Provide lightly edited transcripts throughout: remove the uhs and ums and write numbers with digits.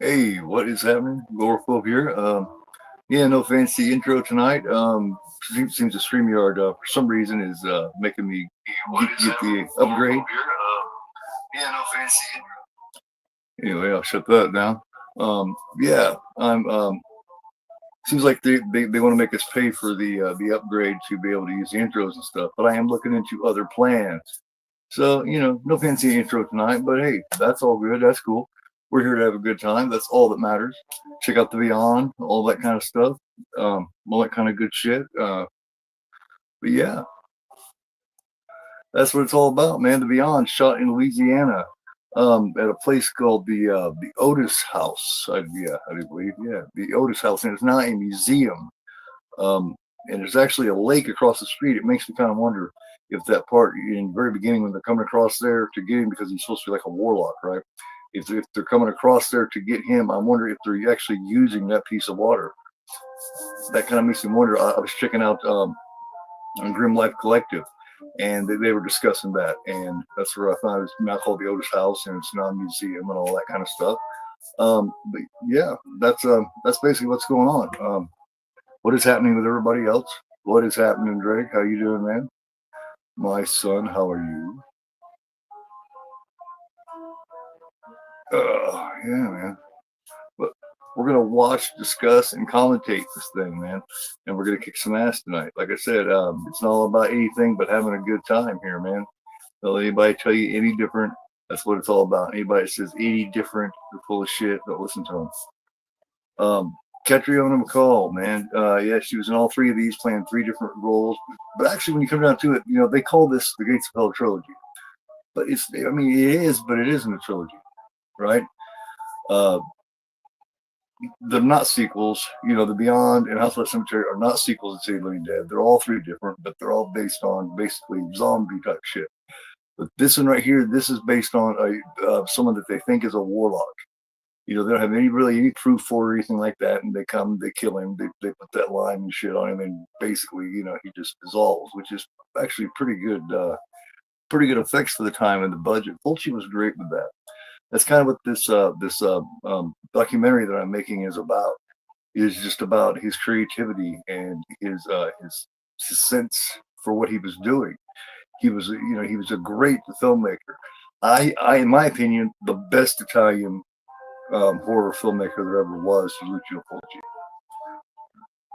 Hey, what is happening? Gore here. Yeah, no fancy intro tonight. Seems the StreamYard for some reason is making me get the upgrade. Yeah, no fancy intro. Anyway, I'll shut that down. Yeah, I'm. Seems like they want to make us pay for the upgrade to be able to use the intros and stuff. But I am looking into other plans. So, no fancy intro tonight, but hey, that's all good. That's cool. We're here to have a good time. That's all that matters. Check out the Beyond, all that kind of stuff, all that kind of good shit. But yeah, that's what it's all about, man. The Beyond shot in Louisiana, at a place called the Otis House. I do believe, yeah, the Otis House, and it's now a museum. Um, and there's actually a lake across the street. It makes me kind of wonder if that part in the very beginning when they're coming across there to get him, because he's supposed to be like a warlock, right? If they're coming across there to get him, I wonder if they're actually using that piece of water. That kind of makes me wonder. I was checking out on Grim Life Collective, and they were discussing that, and that's where I found it's now called the Otis House, and it's now a museum and all that kind of stuff. But yeah, that's basically what's going on. What is happening with everybody else? What is happening, Drake? How you doing, man? My son, how are you? Yeah, man. But we're gonna watch, discuss, and commentate this thing, man. And we're gonna kick some ass tonight. Like I said, it's not all about anything but having a good time here, man. Don't let anybody tell you any different. That's what it's all about. Anybody that says any different, they're full of shit. Don't listen to them. Catriona McCall, man. Yeah, she was in all three of these, playing three different roles. But actually, when you come down to it, they call this the Gates of Hell trilogy. But I mean, it is, but it isn't a trilogy, right? Uh, they're not sequels. The Beyond and House of Cemetery are not sequels to City of Living Dead. They're all three different, but they're all based on basically zombie type shit. But this one right here, this is based on someone that they think is a warlock. They don't have any proof for or anything like that, and they come, they kill him, they put that line and shit on him, and basically, he just dissolves, which is actually pretty good effects for the time and the budget. Fulci was great with that. That's kind of what this documentary that I'm making is about. Is just about his creativity and his sense for what he was doing. He was a great filmmaker. In my opinion, the best Italian horror filmmaker there ever was, Lucio Fulci.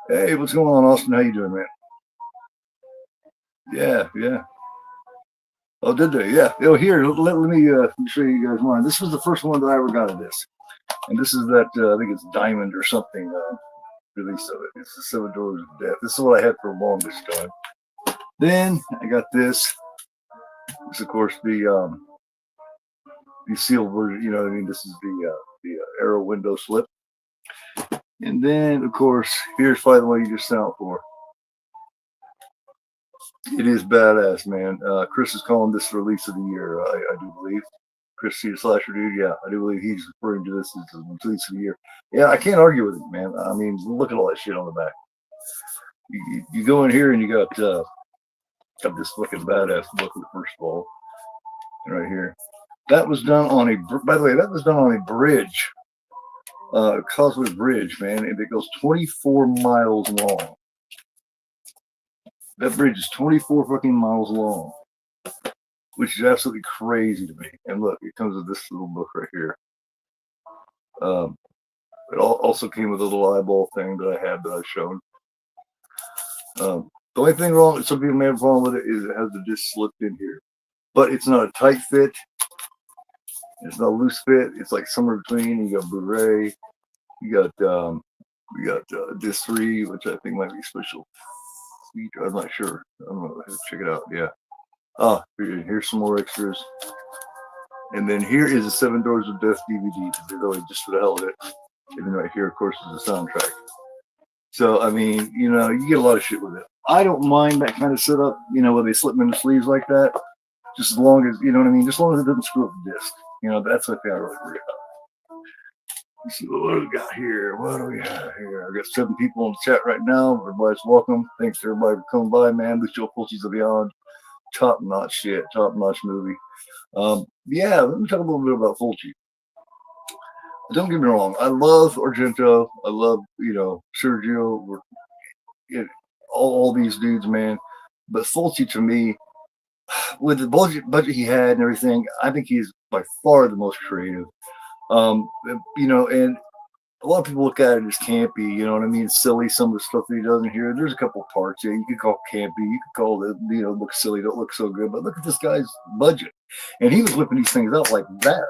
Hey, what's going on, Austin? How you doing, man? Yeah, yeah. Oh, did they? Yeah. Here, let me show you guys mine. This was the first one that I ever got of this, and this is that I think it's Diamond or something release of it. It's the Seven Doors of Death. This is what I had for the longest time. Then I got this. This, of course, the sealed version. You know what I mean? This is the arrow window slip. And then, of course, here's probably the one you just sent out for. It is badass, man. Chris is calling this the release of the year, I do believe. Chris C. the Slasher Dude, yeah, I do believe he's referring to this as the release of the year. Yeah, I can't argue with it, man. I mean, look at all that shit on the back. You go in here and you got this fucking badass booklet, first of all, right here. That was done on by the way, that was done on a bridge, Causeway Bridge, man, and it goes 24 miles long. That bridge is 24 fucking miles long, which is absolutely crazy to me. And look, it comes with this little book right here. It also came with a little eyeball thing that I had that I've shown. The only thing wrong, some people may have a problem with it, is it has the disc slipped in here. But it's not a tight fit. It's not a loose fit. It's like somewhere between. You got Blu-ray. You got disc 3, which I think might be special. I'm not sure. I'm gonna check it out. Yeah. Here's some more extras. And then here is the Seven Doors of Death DVD, really just for the hell of it. And then right here, of course, is the soundtrack. So, I mean, you get a lot of shit with it. I don't mind that kind of setup, where they slip them in the sleeves like that. Just as long as, you know what I mean? Just as long as it doesn't screw up the disc. That's the thing I really worry about. Let's see what do we got here. What do we have here? I got 7 people in the chat right now. Everybody's welcome. Thanks to everybody for coming by, man. Lucio Fulci's Beyond. Top-notch shit. Top-notch movie. Yeah, let me talk a little bit about Fulci. Don't get me wrong. I love Argento. I love Sergio. It, all these dudes, man. But Fulci to me, with the budget he had and everything, I think he's by far the most creative. Um, and a lot of people look at it as campy, you know what I mean? Silly, some of the stuff that he does in here. There's a couple parts, yeah, you could call campy, you could call it, look silly, don't look so good. But look at this guy's budget. And he was whipping these things out like that.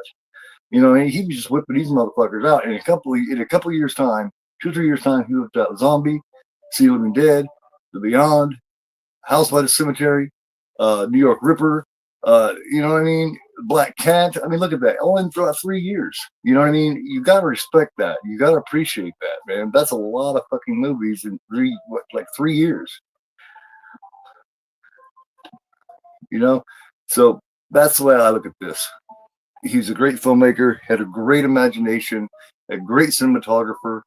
He was just whipping these motherfuckers out. In a couple of years' time, 2 or 3 years' time, he whipped out Zombie, See Living Dead, The Beyond, House by the Cemetery, New York Ripper, you know what I mean? Black Cat. I mean, look at that. All in 3 years. You know what I mean? You got to respect that. You got to appreciate that, man. That's a lot of fucking movies in 3 years, you know? So that's the way I look at this. He's a great filmmaker, had a great imagination, a great cinematographer.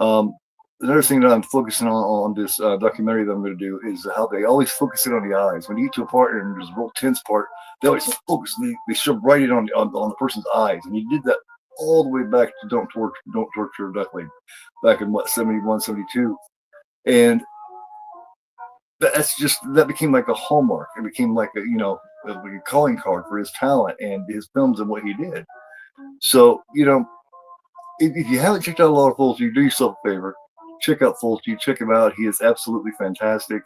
Um, Another thing that I'm focusing on this documentary that I'm going to do is how they always focus in on the eyes. When you get to a part and there's a real tense part, they always focus. They show right in on the person's eyes, and he did that all the way back to Don't Torture a Duckling, back in what 71, 72, and that became like a hallmark. It became like a calling card for his talent and his films and what he did. So if you haven't checked out a lot of Fulci, do yourself a favor. Check out Fulci. Check him out. He is absolutely fantastic.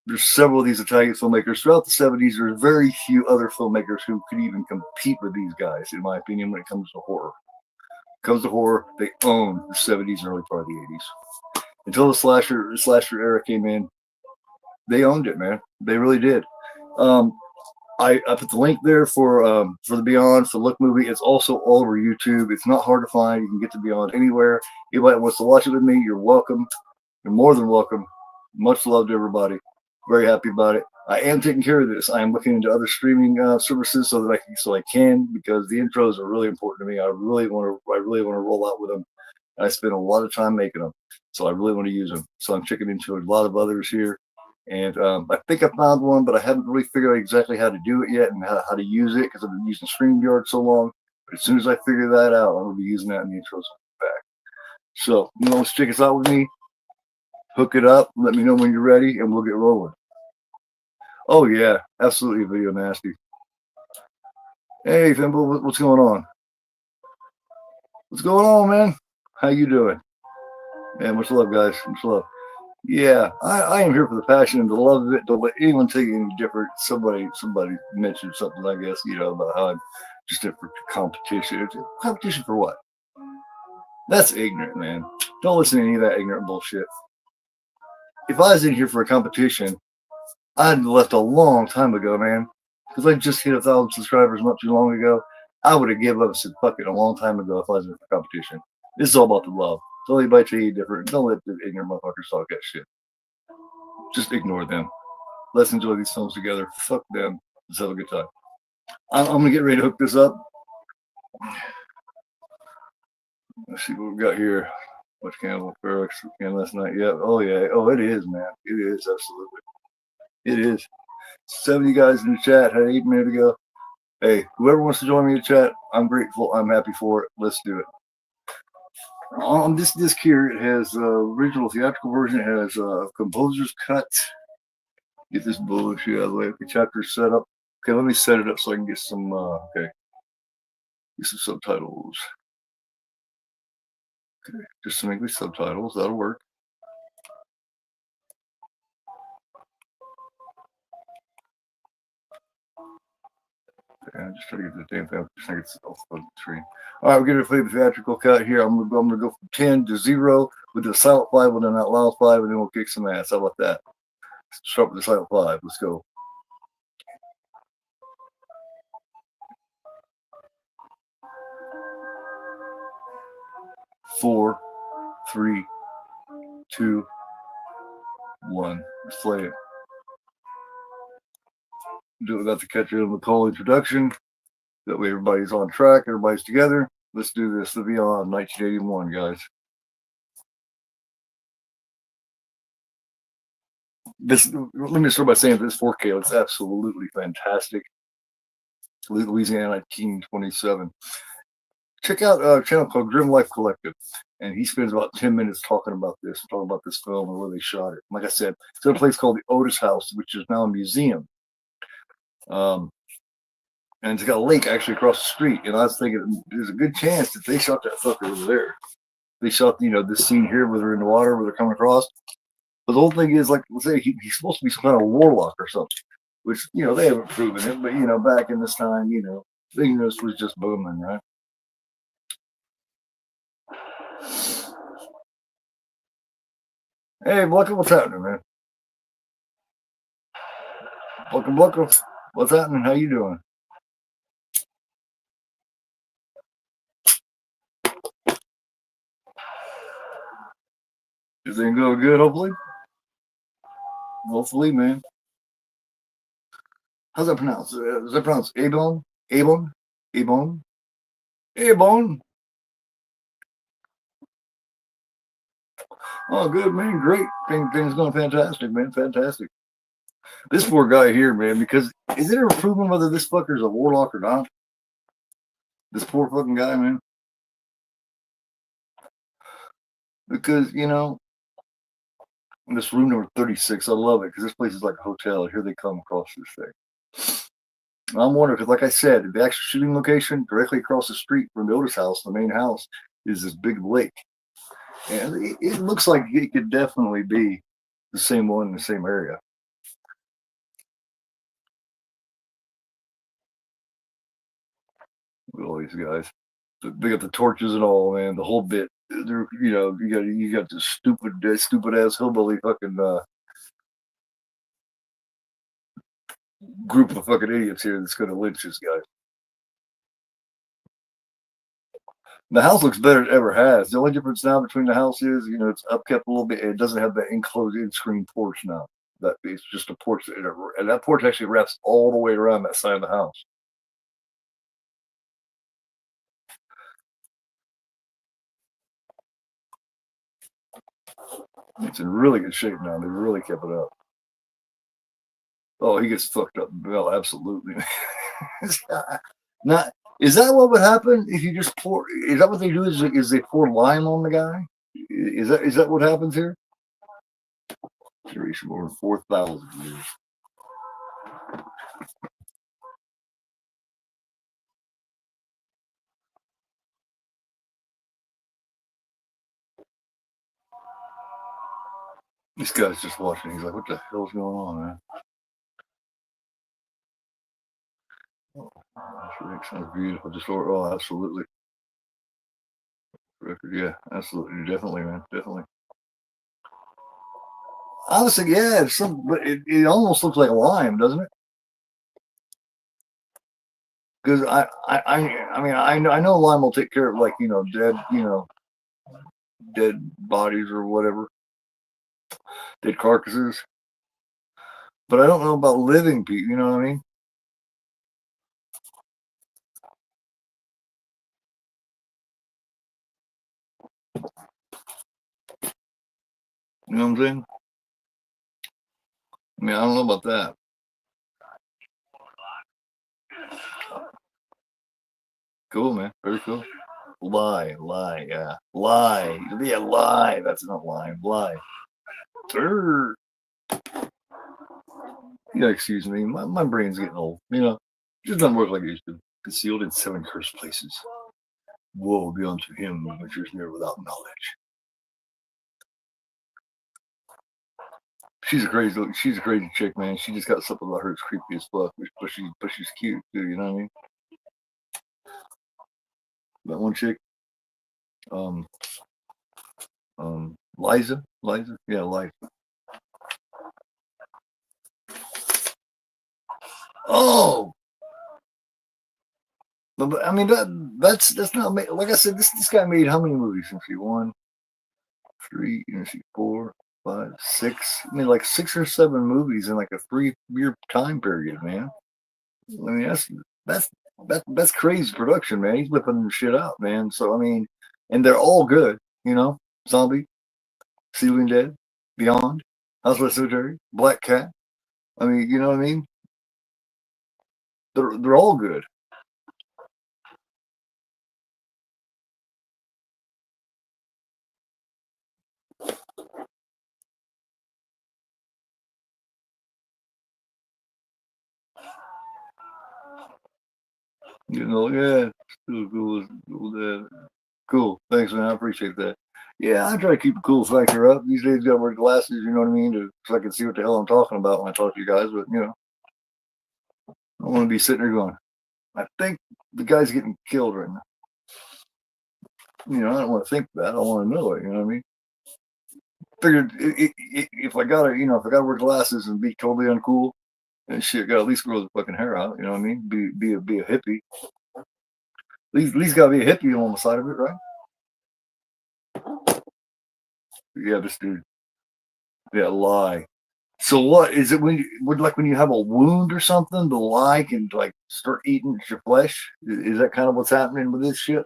There's several of these Italian filmmakers throughout the 70s. There's very few other filmmakers who could even compete with these guys, in my opinion, when it comes to horror. They own the 70s and early part of the 80s. Until the slasher era came in, they owned it, man. They really did. Um, I put the link there for the Beyond, for the Look movie. It's also all over YouTube. It's not hard to find. You can get the Beyond anywhere. Anybody that wants to watch it with me, you're welcome. You're more than welcome. Much love to everybody. Very happy about it. I am taking care of this. I am looking into other streaming services so that I can, because the intros are really important to me. I really want to roll out with them. I spend a lot of time making them, so I really want to use them. So I'm checking into a lot of others here. And I think I found one, but I haven't really figured out exactly how to do it yet and how to use it, because I've been using StreamYard so long. But as soon as I figure that out, I'm going to be using that in the intros back. So, let's check us out with me. Hook it up. Let me know when you're ready, and we'll get rolling. Oh, yeah. Absolutely video nasty. Hey, Fimble, what's going on? What's going on, man? How you doing? Man, much love, guys. Much love. Yeah, I am here for the passion and the love of it. Don't let anyone tell you any different. Somebody mentioned something, I guess, about how I'm just in for competition. Competition for what? That's ignorant, man. Don't listen to any of that ignorant bullshit. If I was in here for a competition, I'd left a long time ago, man. Because I just hit 1,000 subscribers not too long ago. I would have given up and said, fuck it, a long time ago if I was in for competition. This is all about the love. Don't let anybody tell you different. Don't let the ignorant motherfuckers talk that shit. Just ignore them. Let's enjoy these films together. Fuck them. Let's have a good time. I'm going to get ready to hook this up. Let's see what we got here. Much Campbell, Ferrex, came last night. Yeah. Oh, yeah. Oh, it is, man. It is. Absolutely. It is. 70 guys in the chat. Had 8 minutes ago. Hey, whoever wants to join me in the chat, I'm grateful. I'm happy for it. Let's do it. On this disc here, it has original theatrical version. It has composer's cut. Get this bullshit out of the way. Okay, chapter set up. Okay, let me set it up so I can get some. Get some subtitles. Okay, just some English subtitles. That'll work. Okay, I'm just trying to get the damn thing. Just trying to get off the screen. All right, we're going to play the theatrical cut here. I'm going to go from 10 to 0 with the silent 5 and then that loud 5, and then we'll kick some ass. How about that? Start with the silent 5. Let's go. 4, 3, 2, 1. Let's play it. Do it without the catcher and the whole introduction. That way everybody's on track, everybody's together. Let's do this. The Beyond 1981, guys. Let me start by saying this 4K looks absolutely fantastic. Louisiana 1927. check out a channel called Grim Life Collective, and he spends about 10 minutes talking about this film and where they shot it. Like I said, it's in a place called the Otis House, which is now a museum. Um, and it's got a lake actually across the street. And I was thinking, there's a good chance that they shot that fucker over there. They shot, this scene here where they're in the water, where they're coming across. But the whole thing is, like, let's say he's supposed to be some kind of warlock or something, which, they haven't proven it. But, back in this time, ignorance was just booming, right? Hey, Blucker, what's happening, man? Blucker, what's happening? How you doing? Everything going good, hopefully? Hopefully, man. How's that pronounced? Is that pronounced Abon? Abon? Abon? Abon? Oh, good, man. Great. Things going fantastic, man. Fantastic. This poor guy here, man, because is it ever proven whether this fucker's a warlock or not? This poor fucking guy, man. Because, this room number 36, I love it because this place is like a hotel. Here they come across this thing. I'm wondering, because like I said, the actual shooting location directly across the street from the Otis house, the main house, is this big lake. And it looks like it could definitely be the same one in the same area. With all these guys. They got the torches and all, man, the whole bit. They're, you got this stupid ass hillbilly fucking group of fucking idiots here that's gonna lynch this guy. The house looks better than it ever has. The only difference now between the house is, it's upkept a little bit. It doesn't have that enclosed in-screen porch now. That it's just a porch, and that porch actually wraps all the way around that side of the house. It's in really good shape now. They really kept it up. Oh, he gets fucked up. Well, absolutely. Not is that what would happen if you just pour? Is that what they do? Is they pour lime on the guy? Is that what happens here? Duration over 4,000 years. This guy's just watching. He's like, "What the hell's going on, man?" Oh, sounds beautiful. Absolutely. Record, yeah, absolutely, definitely, man, definitely. Honestly, yeah, but it almost looks like a lime, doesn't it? Because I know lime will take care of, like, dead bodies or whatever, dead carcasses. But I don't know about living people. You know what I mean? You know what I'm saying? I mean, I don't know about that. Cool, man. Very cool. Lie, yeah. Lie. That's not lime. Lie. Yeah, excuse me. My brain's getting old. It just doesn't work like it used to. Concealed in 7 cursed places. Woe be unto him who ventures near without knowledge. She's a crazy chick, man. She just got something about her that's creepy as fuck, but she's cute too. You know what I mean? That one chick, um, Liza, yeah, Liza. Oh, but I mean that's not like I said. This guy made how many movies since he won? 3, 4, 5, 6. I mean, like 6 or 7 movies in like a 3-year time period, man. I mean, that's crazy production, man. He's whipping shit out, man. So I mean, and they're all good, Zombie, Ceiling Dead, Beyond, House of the Cemetery, Black Cat. I mean, you know what I mean? They're all good. You know, yeah, still cool. Cool. Cool. Thanks, man. I appreciate that. Yeah, I try to keep a cool factor up. These days, got to wear glasses. You know what I mean, so I can see what the hell I'm talking about when I talk to you guys. But I don't want to be sitting there going, I think the guy's getting killed right now. I don't want to think that. I want to know it. You know what I mean? Figured if I gotta, if I gotta wear glasses and be totally uncool and shit, gotta at least grow the fucking hair out. You know what I mean? Be a hippie. At least gotta be a hippie on the side of it, right? Yeah, this dude. Yeah, lie. So what is it when you have a wound or something? The lie can like start eating your flesh. Is that kind of what's happening with this shit?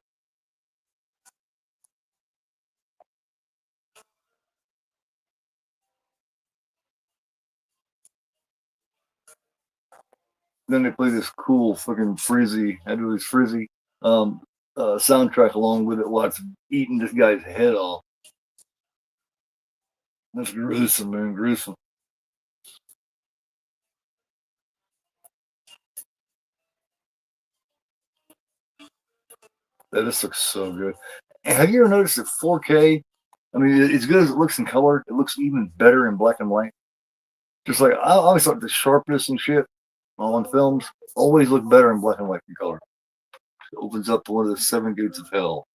Then they play this cool fucking frizzy. I do this frizzy um, soundtrack along with it while it's eating this guy's head off. That's gruesome, man. Gruesome. That just looks so good. And have you ever noticed that 4K? I mean, as good as it looks in color, it looks even better in black and white. Just like I always thought, the sharpness and shit on films always look better in black and white than color. It opens up one of the seven gates of hell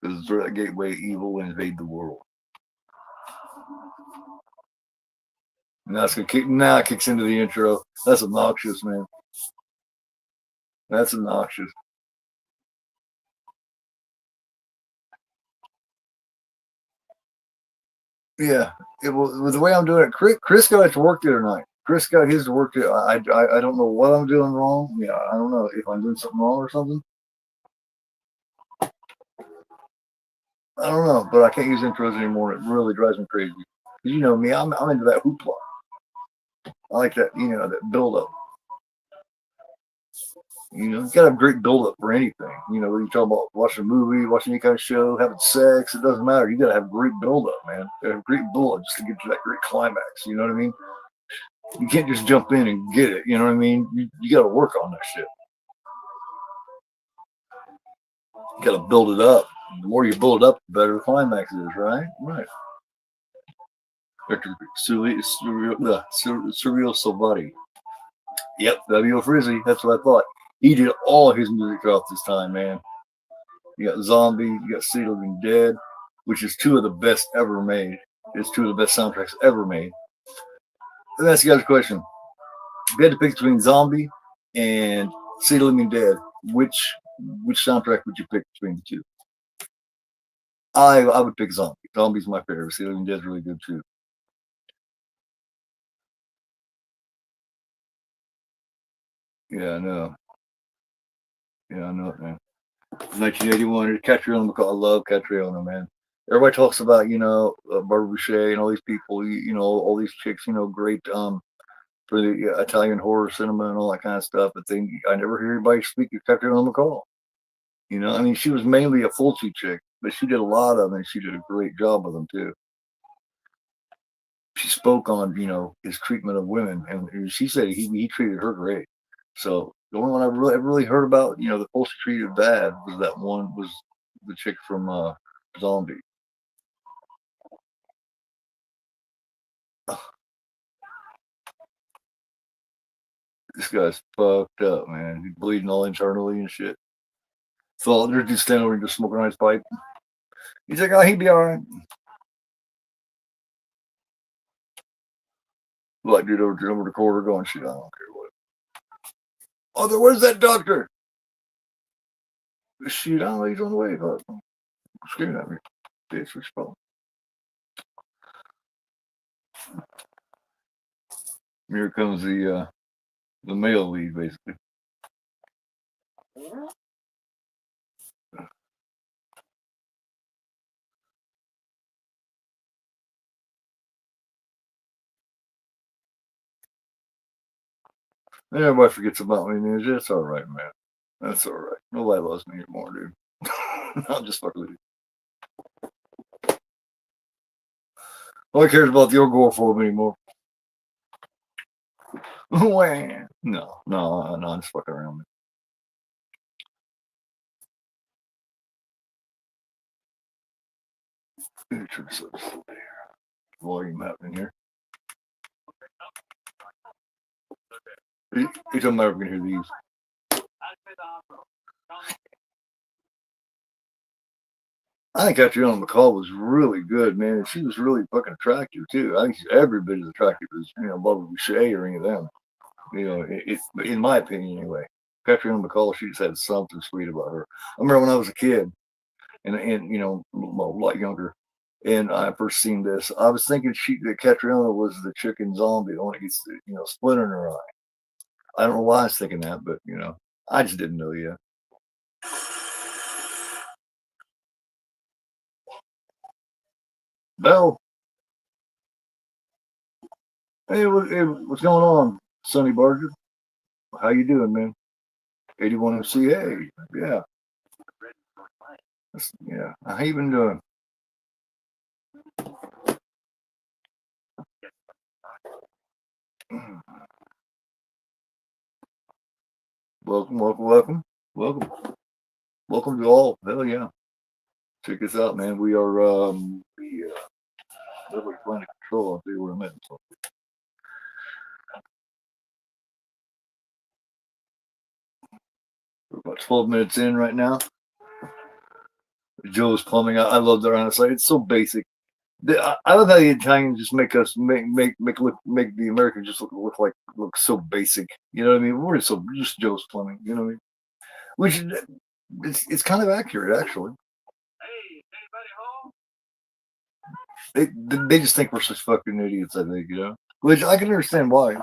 because it's through that gateway evil and invade the world. Now it kicks into the intro. That's obnoxious, man. That's obnoxious. Yeah, with the way I'm doing it, Chris got it to work the other night. Chris got his to work. I don't know what I'm doing wrong. Yeah, I don't know if I'm doing something wrong or something. I don't know, but I can't use intros anymore. It really drives me crazy. You know me, I'm into that hoopla. I like that, that build up. You gotta have great build up for anything. When you talk about watching a movie, watching any kind of show, having sex, it doesn't matter. You gotta have great build up, man. You have great build up just to get to that great climax. You know what I mean? You can't just jump in and get it. You know what I mean? You gotta work on that shit. You gotta build it up. The more you build it up, the better the climax is, right? Right. Victor Surreal Salvati. Yep, W. Frizzy. That's what I thought. He did all his music throughout this time, man. You got Zombie, you got City Living Dead, which is two of the best ever made. It's two of the best soundtracks ever made. Let me ask you guys a question. If you had to pick between Zombie and City Living Dead, which soundtrack would you pick between the two? I would pick Zombie. Zombie's my favorite. City Living Dead's really good too. Yeah, I know. Yeah, I know it, man. 1981, Catriona McCall. I love Catriona, man. Everybody talks about, Barbara Boucher and all these people, all these chicks, great for the Italian horror cinema and all that kind of stuff. But I never hear anybody speak of Catriona McCall. I mean, she was mainly a Fulci chick, but she did a lot of them, and she did a great job with them too. She spoke on, his treatment of women, and she said he treated her great. So the only one I really heard about, the Fulci treated bad was the chick from Zombie. This guy's fucked up, man. He's bleeding all internally and shit. So they're just standing over and just smoking on his pipe. He's like, oh, he'd be all right. Like, dude, over the corner going, shit, I don't care what. Oh, where's that doctor? Shit, I don't know, he's on the way. Screaming at me. Bitch, what's your problem? Here comes the male lead, basically. And everybody forgets about me, man. That's all right, man. That's all right. Nobody loves me anymore, dude. I'm just fucking with you. Nobody cares about the agoraphobe anymore. No, I'm just fucking around, man. Let me turn this volume out in here. It don't matter if we can hear these. I think Catriona McCall was really good, man. And she was really fucking attractive too. I think she's every bit as attractive as Barbara Boucher or any of them. In my opinion, anyway. Catriona McCall, she just had something sweet about her. I remember when I was a kid, and a lot younger, and I first seen this. I was thinking that Catriona was the chicken zombie, the one that gets the splinter in her eye. I don't know why I was thinking that, but I just didn't know yet. Bell, hey, what's going on, Sonny Barger? How you doing, man? 81 MC, hey, yeah, yeah. How you been doing? Welcome, welcome, welcome, welcome, welcome to all. Hell yeah! Check this out, man. We are Planet Control. I'll tell you where I'm at. So. We're about 12 minutes in right now. Joe's plumbing. I love their honest site. It's so basic. I love how the Italians just make the Americans just look so basic. You know what I mean? We're just Joe's plumbing. You know what I mean? Which it's kind of accurate actually. They just think we're such fucking idiots. I think which I can understand why.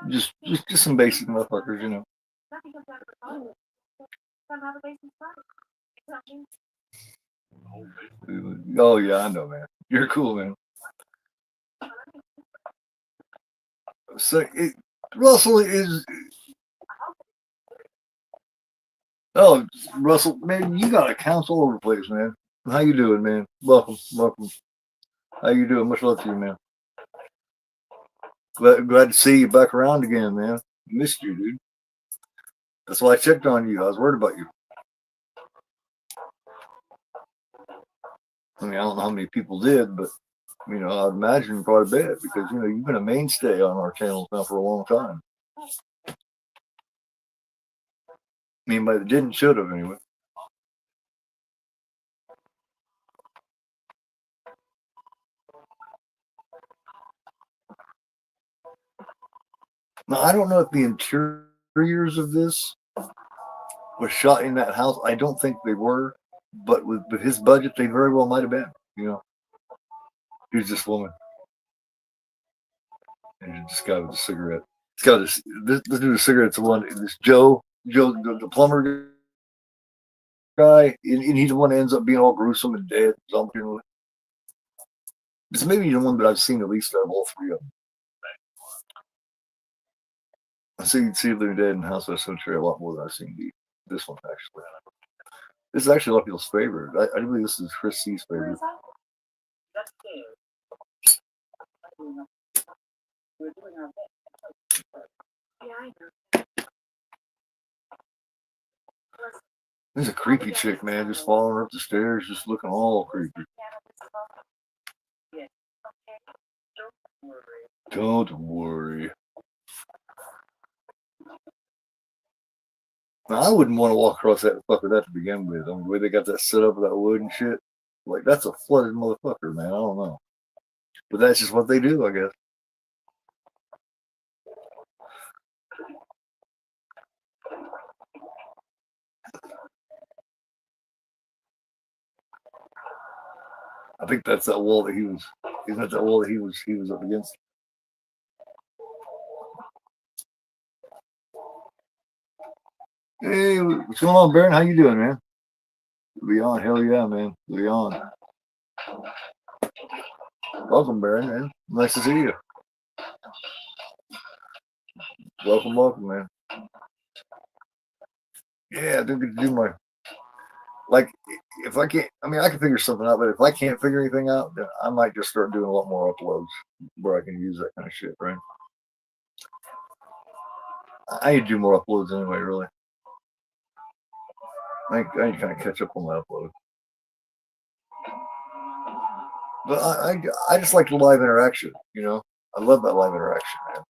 Just some basic motherfuckers, Oh yeah, I know, man. You're cool, man. So Russell is. Oh, Russell, man, you got accounts all over the place, man. How you doing, man? Welcome, welcome. How you doing? Much love to you, man. Glad to see you back around again, man. Missed you, dude. That's why I checked on you. I was worried about you. I mean, I don't know how many people did, but I'd imagine quite a bit because you've been a mainstay on our channels now for a long time. Anybody that didn't should have anyway. Now I don't know if the interiors of this was shot in that house. I don't think they were, but with his budget, they very well might have been. Who's this woman? And this guy with a cigarette. It's got this dude, a cigarette's the one. This Joe, the plumber guy, and he's the one that ends up being all gruesome and dead. It's maybe the one that I've seen at least out of all three of them. I see Living Dead and House of Cemetery a lot more than I've seen this one actually. This is actually a lot of people's favorite. I believe this is Chris C's favorite. There's a creepy chick, man, just following up the stairs, just looking all creepy. Don't worry. Now, I wouldn't want to walk across that fucker that to begin with. I mean, the way they got that set up with that wood and shit. Like, that's a flooded motherfucker, man. I don't know. But that's just what they do, I guess. I think that's that wall that he was. Isn't that the wall that he was up against? Hey, what's going on, Baron? How you doing, man? Leon, hell yeah, man. Leon. Welcome, Baron, man. Nice to see you. Welcome, welcome, man. Yeah, I do get to do my if I can't, I mean, I can figure something out, but if I can't figure anything out, then I might just start doing a lot more uploads where I can use that kind of shit, right? I need to do more uploads anyway, really. I need to kind of catch up on my upload. But I just like the live interaction, you know? I love that live interaction, man.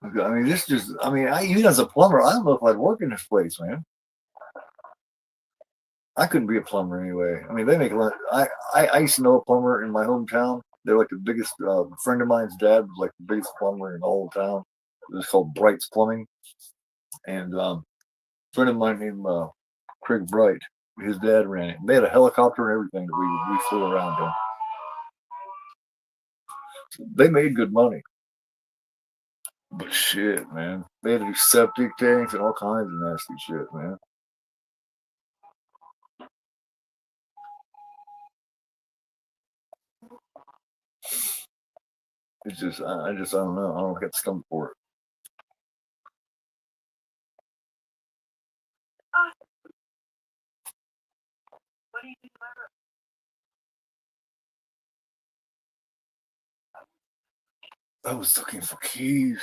I mean, this just, I mean, even as a plumber, I don't know if I'd work in this place, man. I couldn't be a plumber anyway. I mean, they make a lot. I used to know a plumber in my hometown. They're like the biggest, friend of mine's dad was like the biggest plumber in all the town. It was called Bright's Plumbing. And a friend of mine named Craig Bright, his dad ran it. They had a helicopter and everything that we flew around in. They made good money. But shit, man. They had to do septic tanks and all kinds of nasty shit, man. It's just, I don't know. I don't get stomach for it. I was looking for keys.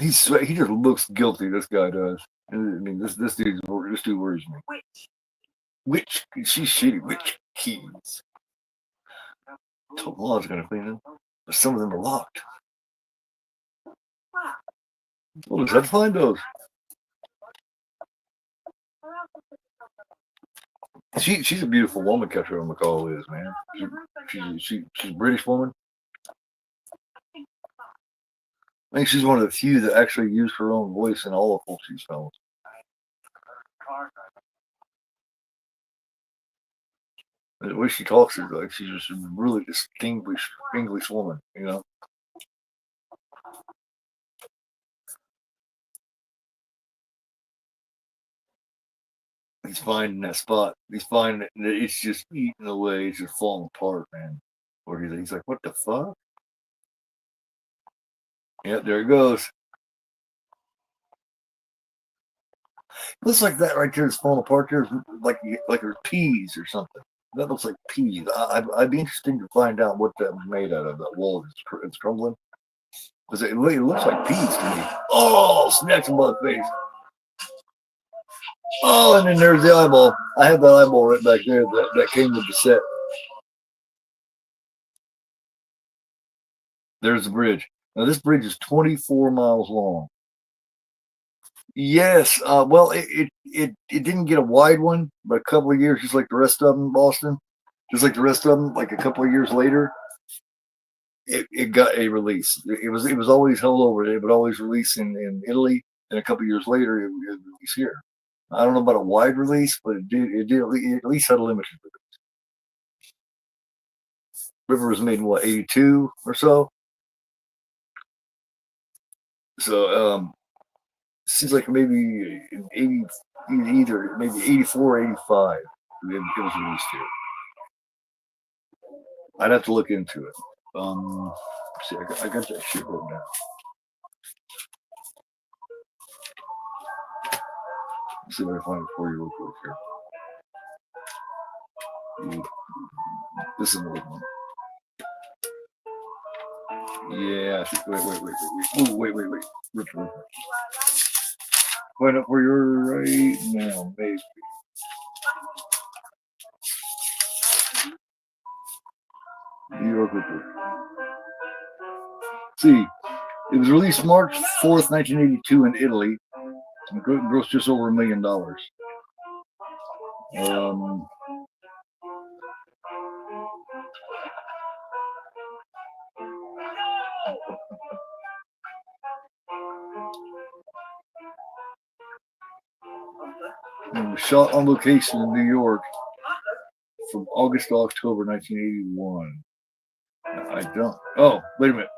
He just looks guilty. This guy does. I mean, this dude worries me. Which she's shitty. Which keys? Told him I was gonna clean them, but some of them are locked. We'll just have to find those. She's a beautiful woman. Catherine McCall is, man. She's a British woman. I think she's one of the few that actually use her own voice in all of Fulci's films. The way she talks is like she's just a really distinguished English woman, you know. He's finding that spot. He's finding it. It's just eating away. It's just falling apart, man. Or he's like, what the fuck? Yep, there it goes. Looks like that right there is falling apart. There's like there's peas or something. That looks like peas. I'd be interested to find out what that was made out of. That wall it's crumbling. Because it looks like peas to me. Oh, snacks him by the face. Oh, and then there's the eyeball. I have that eyeball right back there that came with the set. There's the bridge. Now this bridge is 24 miles long. Yes. Well, it didn't get a wide one, but a couple of years, just like the rest of them, Boston, just like the rest of them, like a couple of years later, it got a release. It was always held over. It would always release in Italy, and a couple of years later, it would release here. I don't know about a wide release, but it did at least had a limited release. River was made in what, 82 or so. So seems like maybe in 80, either maybe 84 or 85. It was released here. I'd have to look into it. See, I got that shit written down. Let's see if I can find it for you real quick here. This is another one. Yeah. Wait. Ripper. Find up where you're right now, maybe. New York Ripper. See, it was released March 4th, 1982 in Italy. And grossed just over $1 million. And was shot on location in New York from August to October 1981. I don't. Oh, wait a minute.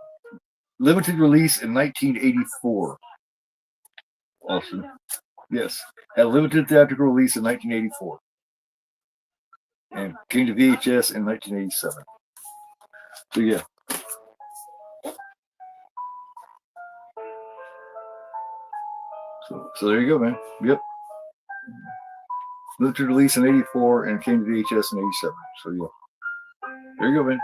Limited release in 1984. Austin. Yes. Had a limited theatrical release in 1984. And came to VHS in 1987. So, yeah. So there you go, man. Yep. Limited release in '84 and came to VHS in '87. So yeah, there you go, man.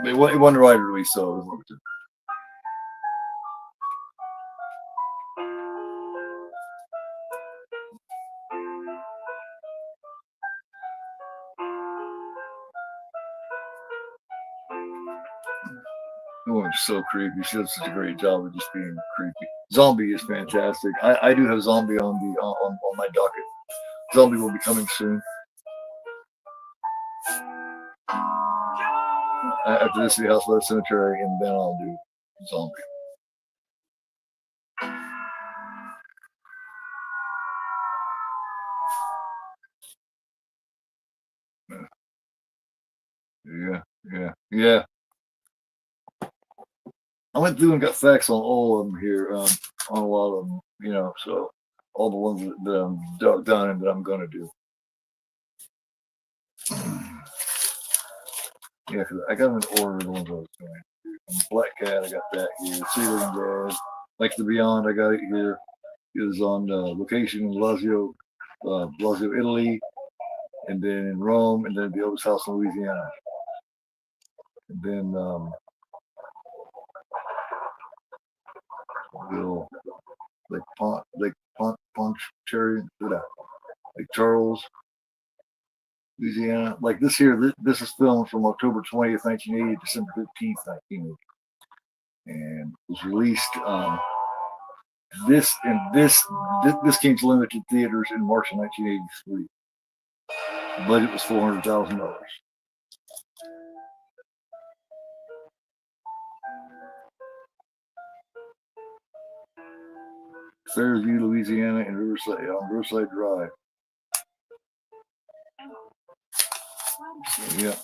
It wasn't a wide release, so it was limited. Oh, it's so creepy. She does such a great job of just being creepy. Zombie is fantastic. I do have Zombie on my docket. Zombie will be coming soon. After this, the House by the Cemetery, and then I'll do Zombie. Yeah. I went through and got facts on all of them here, on a lot of them, so all the ones that I'm done and that I'm going to do. Yeah, because I got them in order the ones I was doing. Black Cat, I got that here. Ceiling Dad, Like the Beyond, I got it here. It was on location in Lazio, Italy, and then in Rome, and then the oldest house in Louisiana. And then Pondicherry, Lake Charles, Louisiana. Like this here, this is filmed from October 20th, 1980 to December 15th, 1980. And was released this came to limited theaters in March of 1983. The budget was $400,000. Fairview, Louisiana, and Riverside Drive. So, yeah.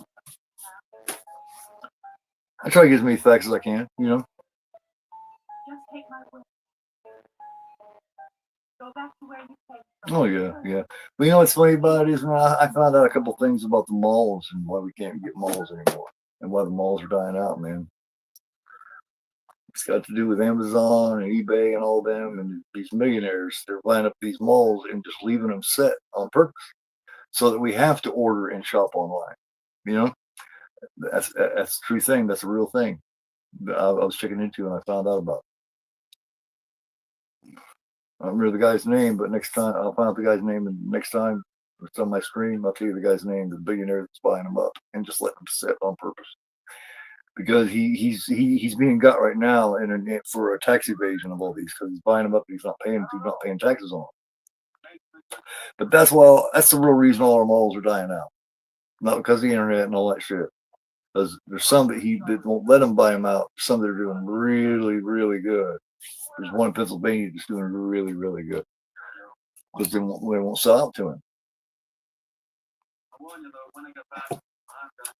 I try to get as many facts as I can, Just take my word. Go back to where you came. Oh yeah. But what's funny about it is, man, I found out a couple things about the malls and why we can't get malls anymore, and why the malls are dying out, man. It's got to do with Amazon and eBay and all them, and these millionaires. They're buying up these malls and just leaving them set on purpose, so that we have to order and shop online. That's a true thing. That's a real thing. I was checking into and I found out about. I don't remember the guy's name, but next time I'll find out the guy's name, and next time it's on my screen, I'll tell you the guy's name, the billionaire that's buying them up and just letting them sit on purpose. Because he's being got right now and for a tax evasion of all these, because he's buying them up and he's not paying taxes on them. But that's the real reason all our malls are dying out, not because of the internet and all that shit. Because there's some that won't let them buy them out. Some that are doing really, really good. There's one in Pennsylvania that's doing really, really good, because they won't sell out to him.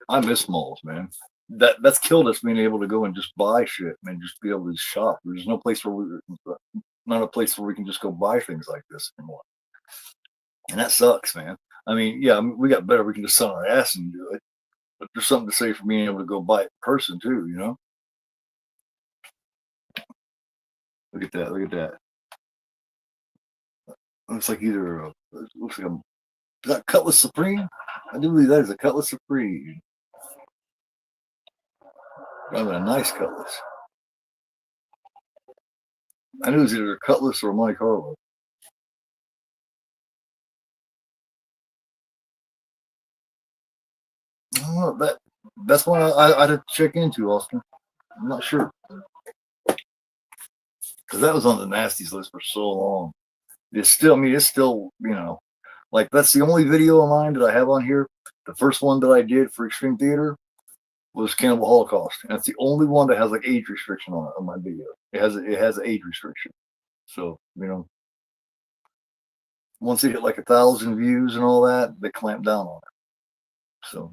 I miss malls, man. That's killed us being able to go and just buy shit and just be able to shop. There's no place not a place where we can just go buy things like this anymore, and that sucks, man. We got better. We can just sit on our ass and do it, but there's something to say for being able to go buy it in person too. Look at that. Looks like is that Cutlass Supreme? I do believe that is a Cutlass Supreme. Rather a nice Cutlass. I knew it was either a Cutlass or a Monte Carlo. Oh, that's one I'd have to check into, Austin. I'm not sure, because that was on the nasties list for so long. It's still, like that's the only video of mine that I have on here. The first one that I did for Extreme Theater was Cannibal Holocaust, and that's the only one that has like age restriction on my video. It has an age restriction, so once it hit like 1,000 views and all that, they clamp down on it. So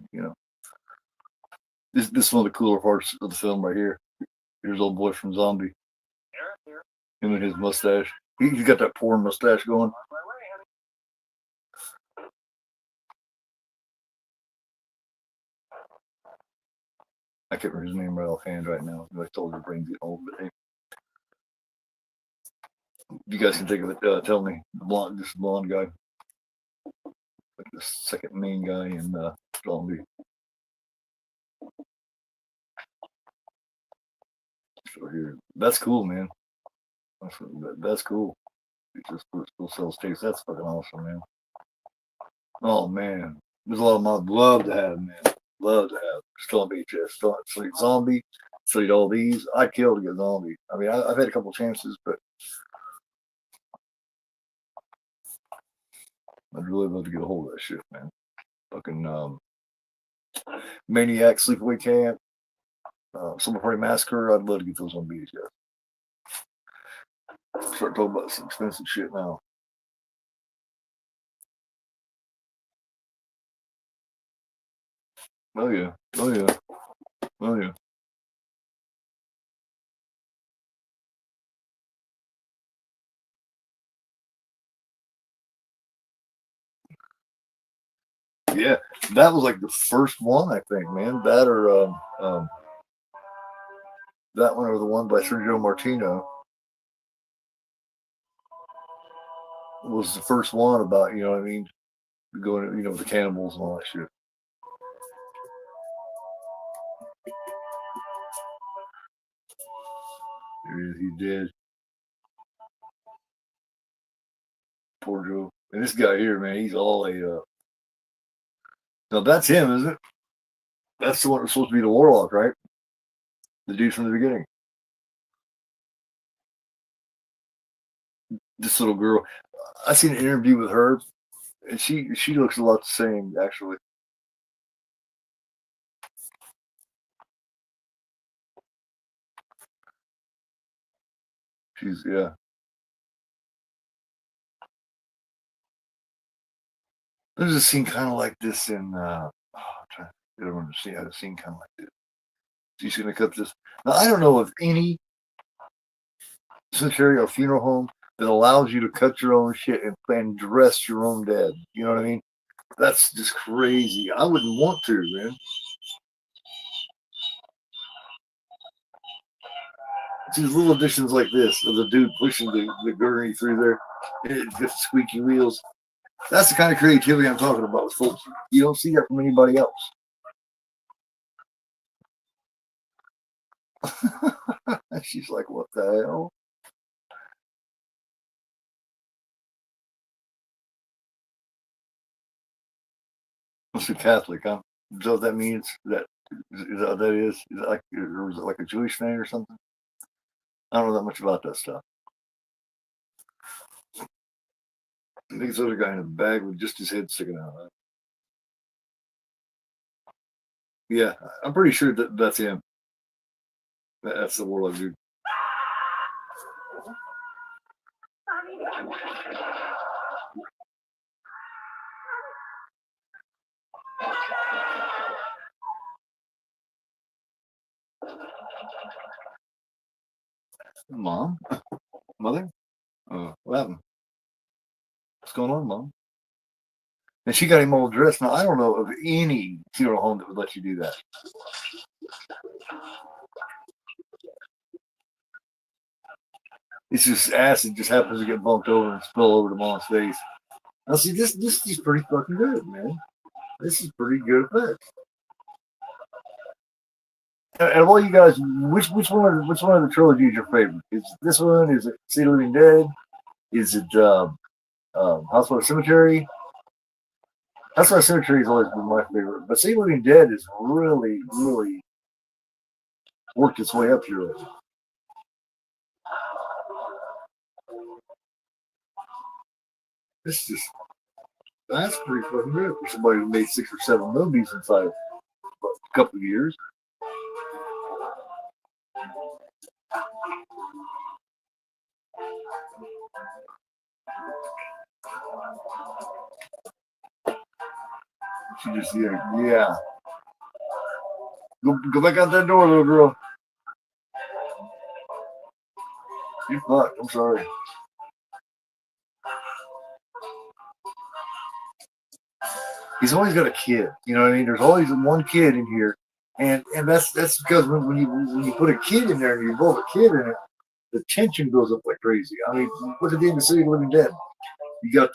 this is one of the cooler parts of the film right here. Here's old boy from Zombie, him and his mustache. He's got that porn mustache going. I can't remember his name right offhand right now. I told her brain's getting old, but hey. You guys can think of it. Tell me, this blonde guy, like the second main guy in Zombie. So here, that's cool, man. That's cool. It just still sells tapes. That's fucking awesome, man. Oh man, there's a lot of them I'd love to have, man. Love to have. Still on VHS. Still Zombie. Still all these. I'd kill to get Zombie. I mean, I've had a couple chances, but I'd really love to get a hold of that shit, man. Fucking Maniac, Sleepaway Camp, Summer Party Massacre. I'd love to get those on VHS. Start talking about some expensive shit now. Oh yeah. Oh yeah. Oh yeah. Yeah, that was like the first one, I think, man. That or that one or the one by Sergio Martino was the first one about, you know what I mean, going, you know, the cannibals and all that shit. He did. Poor Joe. And this guy here, man, he's all a. Now that's him, isn't it? That's the one that's supposed to be the warlock, right? The dude from the beginning. This little girl. I seen an interview with her, and she looks a lot the same, actually. She's yeah. There's a scene kind of like this in. I'm trying to remember to see. I had a scene kind of like this. She's gonna cut this. Now I don't know of any cemetery or funeral home that allows you to cut your own shit and dress your own dead. You know what I mean? That's just crazy. I wouldn't want to, man. It's these little additions like this of the dude pushing the gurney through there. It gets squeaky wheels. That's the kind of creativity I'm talking about with folks. You don't see that from anybody else. She's like, what the hell? What's a Catholic, huh? Is that what that means? Is that what that is? Is that like, or is it like a Jewish thing or something? I don't know that much about that stuff. I think it's other guy in a bag with just his head sticking out. Right? Yeah, I'm pretty sure that's him. That's the warlock dude. Mom? Mother? What happened? What's going on, Mom? And she got him all dressed. Now, I don't know of any funeral home that would let you do that. It's just acid just happens to get bumped over and spill over to Mom's face. Now, see, this is pretty fucking good, man. This is pretty good effect. And of all you guys, which one of the trilogy is your favorite? Is it this one? Is it See the Living Dead? Is it House of Cemetery? House of Cemetery has always been my favorite, but See the Living Dead has really, really worked its way up here. This just that's pretty fucking good for somebody who made 6 or 7 movies inside of a couple of years. She just yeah. Go back out that door, little girl. You're fucked. I'm sorry. He's always got a kid. You know what I mean? There's always one kid in here, and that's because when you put a kid in there and you involve a kid in it, the tension goes up like crazy. I mean, look at the end of City of the Living Dead. You got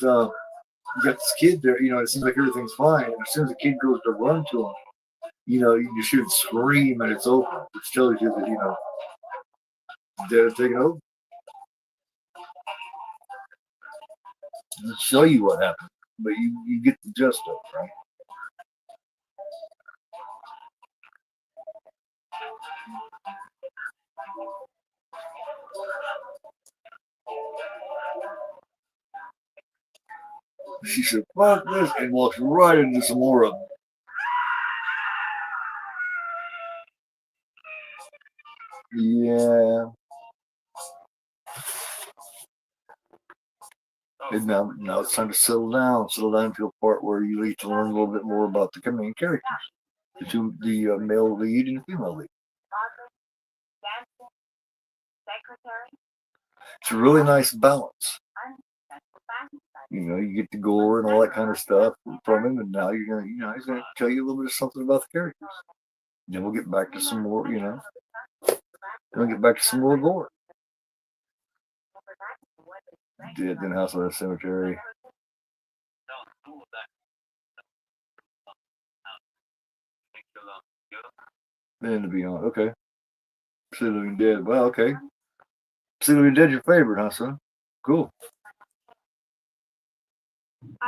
this kid there. It seems like everything's fine, and as soon as the kid goes to run to him, you just hear it scream, and it's over, which tells you that they're taking over. It'll show you what happened, but you get the gist of it, right? She said, "Fuck this," and walks right into some more of them. Yeah. And now it's time to settle down to a part where you need to learn a little bit more about the main characters, the male lead and the female lead. It's a really nice balance. You get the gore and all that kind of stuff from him, and now he's gonna tell you a little bit of something about the characters. Then we'll get back to some more, Then we'll get back to some more gore. Dead in House of the Cemetery. Then to be on, okay. City of the Living Dead. Well, okay. City of the Living Dead's your favorite, huh, son? Cool.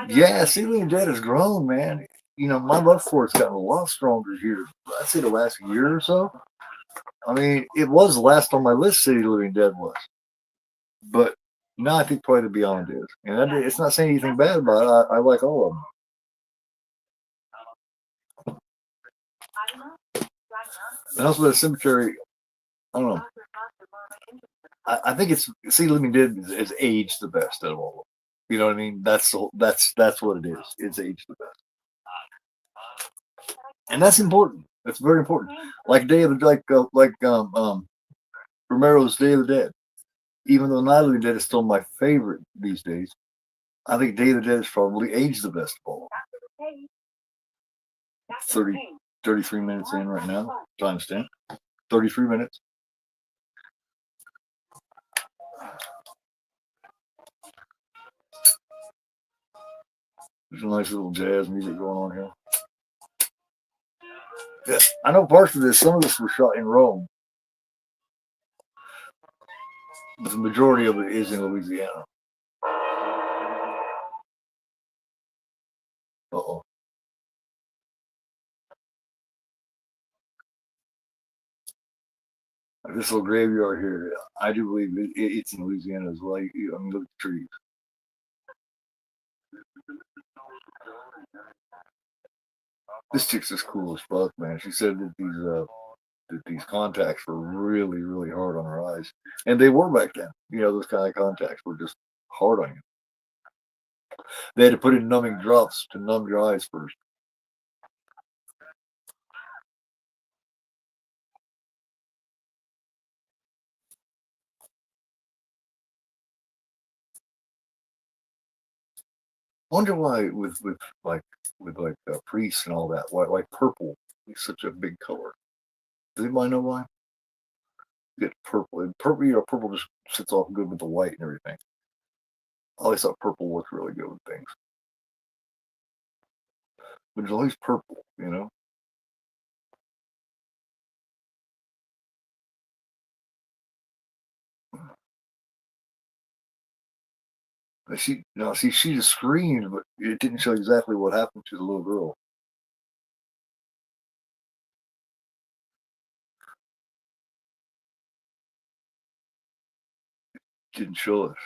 Yeah, City of the Living Dead has grown, man. My love for it's gotten a lot stronger here. I'd say the last year or so. I mean, it was last on my list, City of the Living Dead was. But now I think probably the Beyond is. And it's not saying anything bad about it. I like all of them. And also the cemetery, I don't know. I think it's City of the Living Dead is aged the best out of all of them. You know what I mean? That's what it is. It's aged the best. And that's important. That's very important. Like Romero's Day of the Dead. Even though Night of the Dead is still my favorite these days, I think Day of the Dead is probably aged the best of all. 33 minutes in right now. Timestamp. 33 minutes. There's a nice little jazz music going on here. Yeah, I know parts of this. Some of this was shot in Rome, but the majority of it is in Louisiana. Uh-oh. This little graveyard here, I do believe it's in Louisiana as well. I mean, look at the trees. This chick's just cool as fuck, man. She said that these contacts were really, really hard on her eyes, and they were back then. Those kind of contacts were just hard on you. They had to put in numbing drops to numb your eyes first. I wonder why with priests and all that, why purple is such a big color. Does anybody know why? You get purple. And purple just sits off good with the white and everything. I always thought purple looked really good with things. But it's always purple, She just screamed, but it didn't show exactly what happened to the little girl. Didn't show us.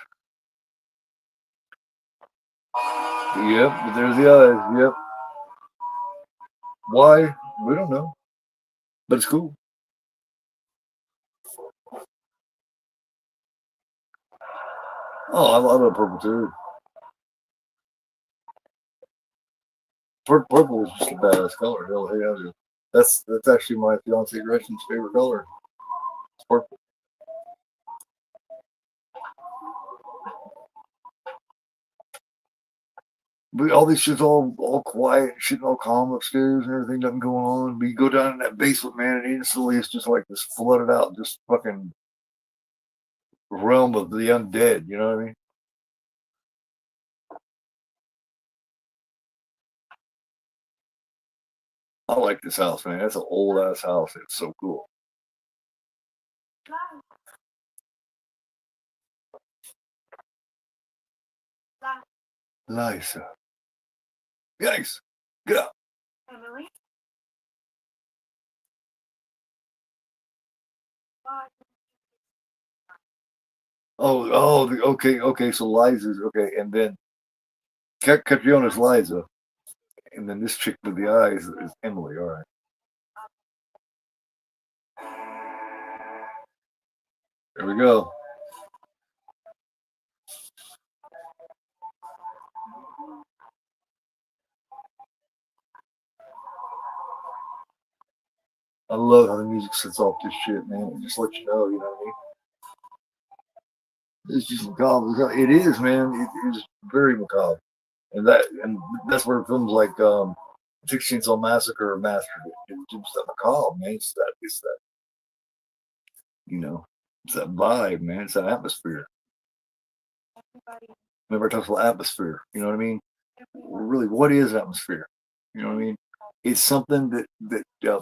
Yep, but there's the eyes. Yep. Why? We don't know. But it's cool. Oh, I love purple too. Purple is just a badass color. Hell, yeah. That's actually my fiance Gretchen's favorite color. It's purple. But all this shit's all quiet, shit all calm upstairs and everything, nothing going on. But you go down in that basement, man, and instantly it's just like this flooded out, just fucking realm of the undead. You know what I mean? I like this house, man. That's an old ass house. It's so cool. Lisa. Yikes. Get up. Emily? Okay. So Liza's okay, and then Catriona's Liza, and then this chick with the eyes is Emily. All right. There we go. I love how the music sets off this shit, man. It just lets you know, you know what I mean? It's just macabre. It is, man. It is very macabre, and that's where films like 16th Massacre or Master it's that macabre, man. It's that you know, it's that vibe, man. It's that atmosphere. Remember, I talked about atmosphere. You know what I mean? Really, what is atmosphere? You know what I mean? It's something that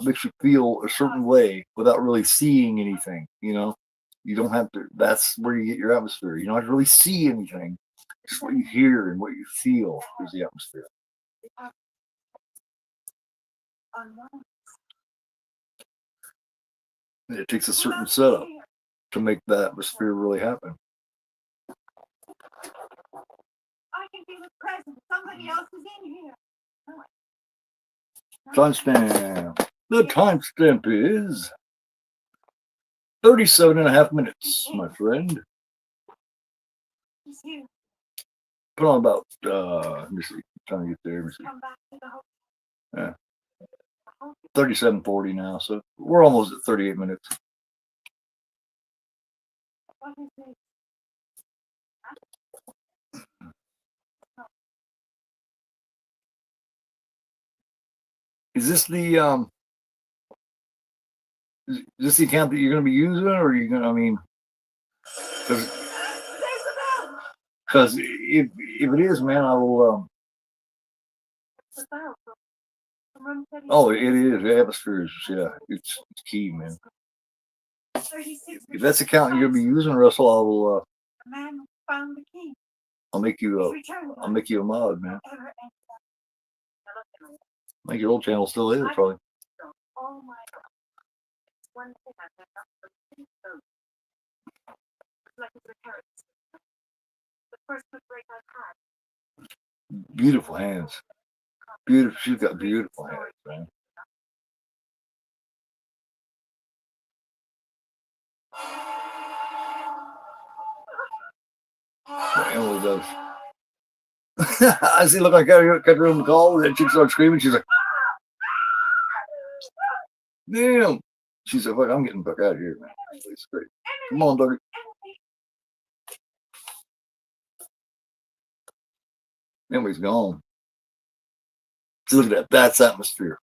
makes you feel a certain way without really seeing anything. You know, you don't have to. That's where you get your atmosphere. You don't have to really see anything. Just what you hear and what you feel is the atmosphere. And it takes a certain setup to make that atmosphere really happen. I can feel the presence. Somebody else is in here. Timestamp. The timestamp is 37 and a half minutes, my friend. He's here. Put on about, let me see, trying to get there. Let me see. Come back to the hotel. Yeah. 37:40 now, so we're almost at 38 minutes. What is this? Is this the is this the account that you're going to be using, or are you going to? I mean, because if it is, man, I will. Oh, it is. The atmosphere is, yeah, it's key, man. If that's the account you're going to be using, Russell, I will. The man found the key. I'll make you a mod, man. I think your old channel still is probably. Oh my God. It's one thing I've never like it's a carrot. The first good break I've had. Beautiful hands. Beautiful. She's got beautiful hands, man. What Emily does. I see. Look, I got her on the call. That chick started screaming. She's like, "Damn!" She said, "Fuck, I'm getting the fuck out of here, man. It's great. Come on, doggy." Emily's gone. See, look at that. That's atmosphere.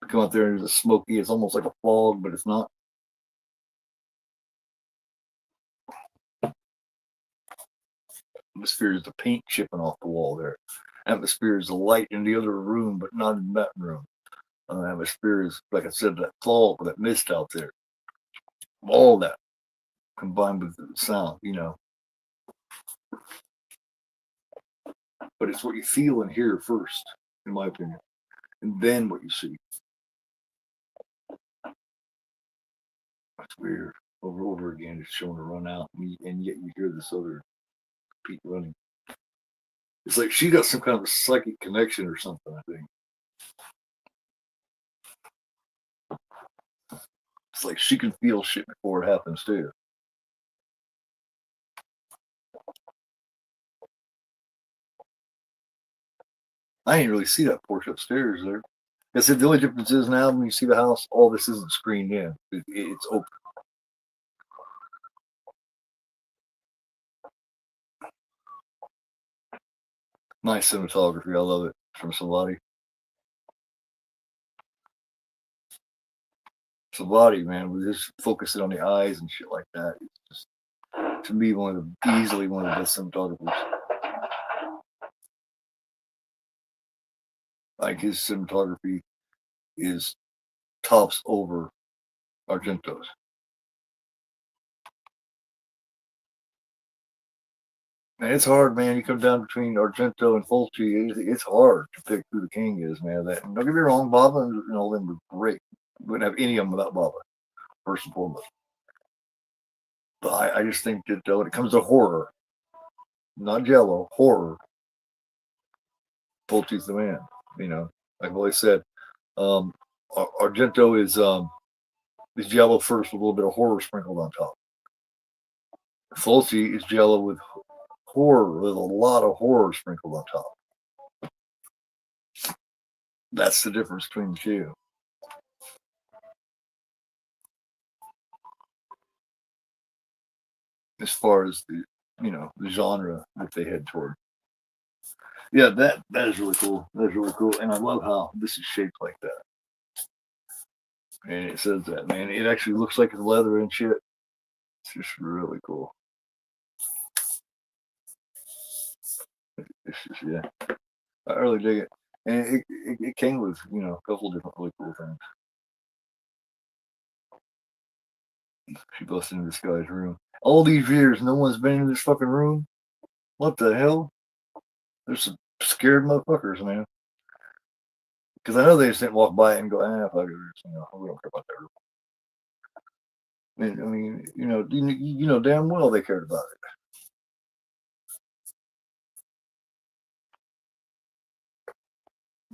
Come out there and it's smoky. It's almost like a fog, but it's not. Atmosphere is the paint chipping off the wall there. Atmosphere is the light in the other room, but not in that room. Atmosphere is, like I said, that fog, that mist out there. All that combined with the sound, you know. But it's what you feel and hear first, in my opinion, and then what you see. That's weird. Over again, it's showing to run out, and yet you hear this other peak running. It's like she got some kind of a psychic connection or something, I think. It's like she can feel shit before it happens too. I didn't really see that porch upstairs there. I said the only difference is now when you see the house, all this isn't screened in. It's open. Nice cinematography. I love it from somebody. Somebody, man, we're just focusing on the eyes and shit like that. It's just to me, easily one of the best cinematographers. Like his cinematography is tops over Argento's. And it's hard, man. You come down between Argento and Fulci, it's hard to pick who the king is, man. That, don't get me wrong, Baba and all them were great. Wouldn't have any of them without Baba, first and foremost. But I just think that when it comes to horror, not Jello, horror, Fulci's the man. You know, like I've always said, Argento is Jello first with a little bit of horror sprinkled on top. Fulci is Jello with horror, with a lot of horror sprinkled on top. That's the difference between the two. As far as the the genre that they head toward. Yeah, that is really cool. That is really cool, and I love how this is shaped like that. And it says that, man. It actually looks like it's leather and shit. It's just really cool. It's just, yeah, I really dig it. And it came with a couple of different really cool things. She busted into this guy's room. All these years, no one's been in this fucking room. What the hell? There's some scared motherfuckers, man. Because I know they just didn't walk by it and go, fuck it, we don't care about that room. I mean, you know damn well they cared about it.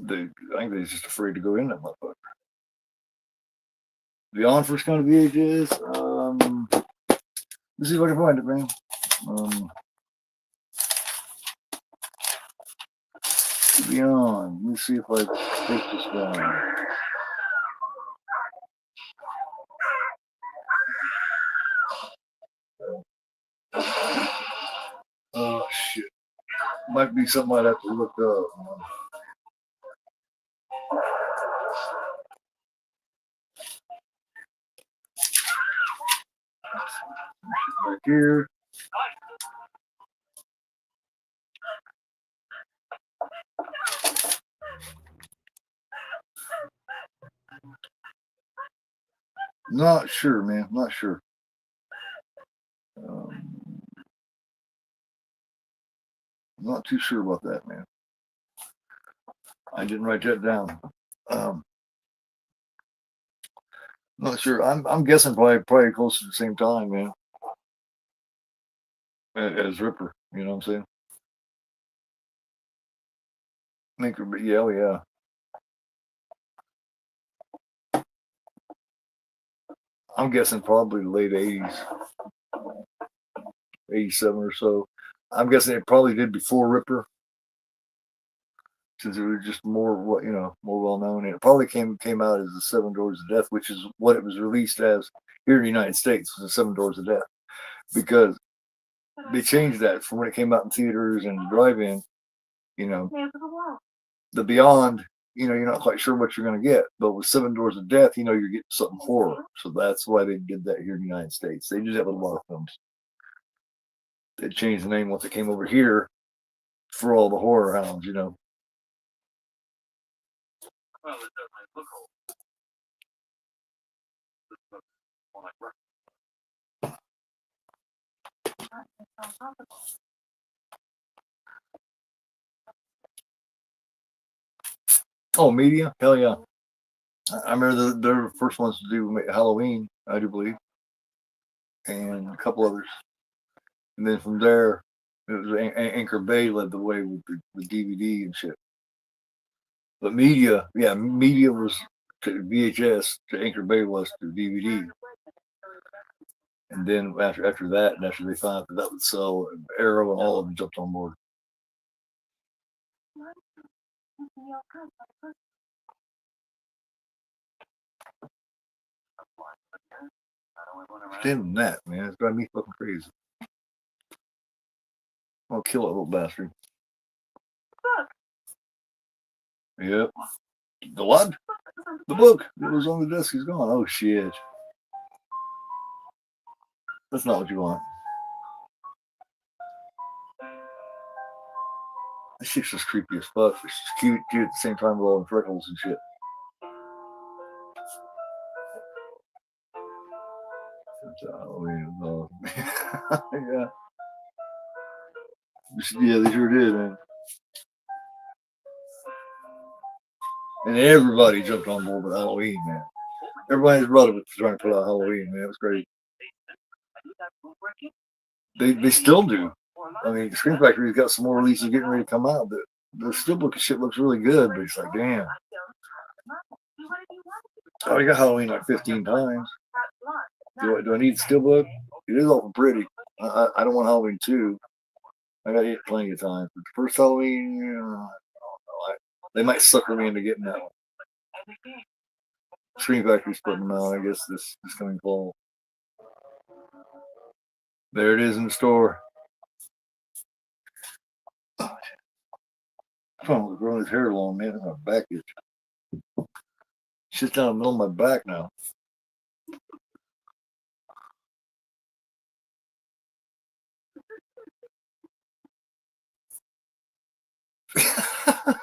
I think they're just afraid to go in that motherfucker. Beyond first kind of VHS. Let's see if I can find it, man. Beyond. Let's see if I take this down. Oh shit. Might be something I'd have to look up. Back here. Not sure, man. Not sure. Not too sure about that, man. I didn't write that down. Not sure. I'm guessing probably close to the same time, man. As Ripper, you know what I'm saying? Yeah, oh yeah. I'm guessing probably late 80s, 87 or so. I'm guessing it probably did before Ripper, since it was just more more well known. And it probably came out as the Seven Doors of Death, which is what it was released as here in the United States, was the Seven Doors of Death, because they changed that from when it came out in theaters and drive-in. The Beyond, you're not quite sure what you're going to get, but with Seven Doors of Death, you're getting something horror. So that's why they did that here in the United States. They do that with a lot of films. They changed the name once it came over here for all the horror hounds, Well, it doesn't look old. Oh, media? Hell yeah. I remember they're the first ones to do Halloween, I do believe, and a couple others. And then from there, it was Anchor Bay led the way with the DVD and shit. But media was to VHS, to Anchor Bay was to DVD. And then after that, and after they found out that would sell, Arrow and all of them jumped on board. Damn that, man. It's driving me fucking crazy. I'll kill that little bastard. Yep. The what? The book. It was on the desk. He's gone. Oh, shit. That's not what you want. This shit's just creepy as fuck. She's cute too at the same time with all the freckles and shit. Yeah. Yeah, they sure did, man. And everybody jumped on board with Halloween, man. Everybody's brother was trying to put out Halloween, man. It was great. They still do. I mean, Scream Factory's got some more releases getting ready to come out, but the steelbook shit looks really good, but it's like, damn. I already got Halloween like 15 times. Do I need the steelbook? It is awful pretty. I don't want Halloween 2. I got it plenty of time. But the first Halloween, I don't know. They might sucker me into getting that one. Scream Factory's putting them out, I guess, this coming fall. There it is in the store. I'm growing his hair long, man. My back itch. Shit's down the middle of my back now.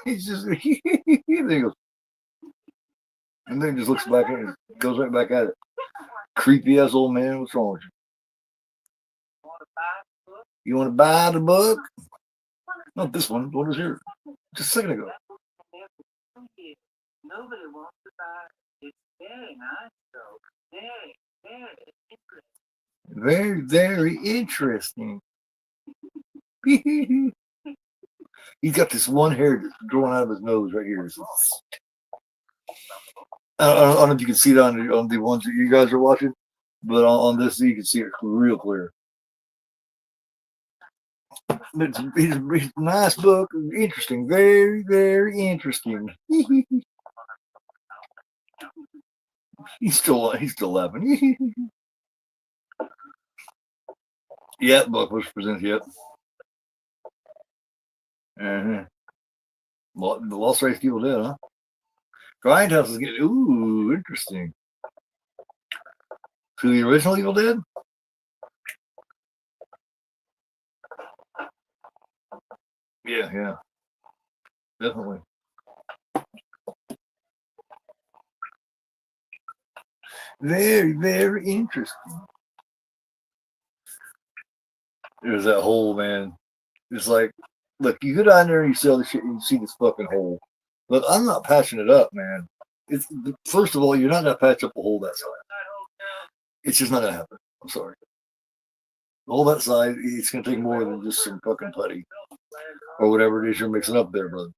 He's just there he goes. And then he just looks back at it, goes right back at it. Creepy ass old man, what's wrong with you? You want to buy the book? Not this one. What was here? Just a second ago. Nobody wants to buy it. It's very nice, though. Very, Very very interesting. He's got this one hair that's growing out of his nose right here. I don't know if you can see it on the ones that you guys are watching, but on this you can see it real clear. It's a nice book, interesting, very, very interesting. He's still laughing. Yeah, book was presented yet. Well, the Lost Race Evil Dead, huh? Grindhouse is getting interesting. To the original Evil Dead? Yeah. Definitely. Very, very interesting. There's that hole, man. It's like, look, you go down there and you see all this shit and you see this fucking hole. Look, I'm not patching it up, man. It's first of all, you're not gonna patch up a hole that size. It's just not gonna happen. I'm sorry. The hole that size, it's gonna take more than just some fucking putty or whatever it is you're mixing up there, brother.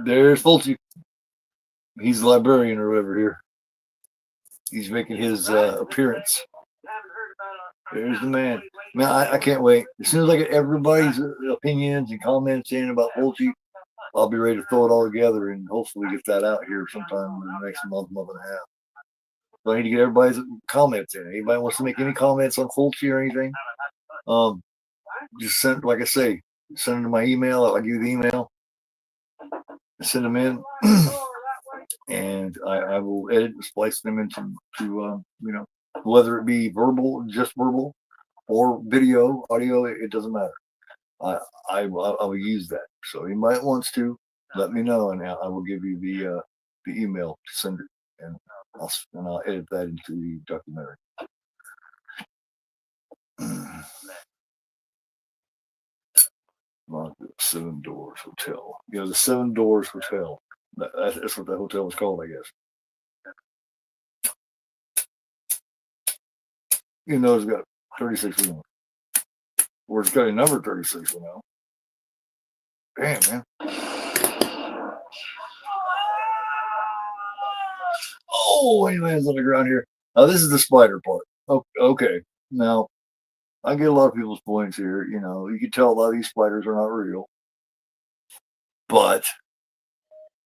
There's Fulci. He's the librarian or whatever here. He's making his appearance. There's the man. Man, I can't wait. As soon as I get everybody's opinions and comments in about Fulci, I'll be ready to throw it all together and hopefully get that out here sometime in the next month and a half. So I need to get everybody's comments in. Anybody wants to make any comments on Fulci or anything? Just send, like I say, send them to my email. I'll give you the email. Send them in. And I will edit and splice them into whether it be just verbal or video, audio, it doesn't matter. I will use that. So anybody wants to, let me know, and I will give you the email to send it, and I'll edit that into the documentary. The Seven Doors Hotel. The Seven Doors Hotel. That's what the hotel was called, I guess. Even though it's got 36 rooms. Or it's got a number 36 now. Damn, man. Oh, he lands on the ground here. Now, this is the spider part. Okay. Now, I get a lot of people's points here. You can tell a lot of these spiders are not real. But,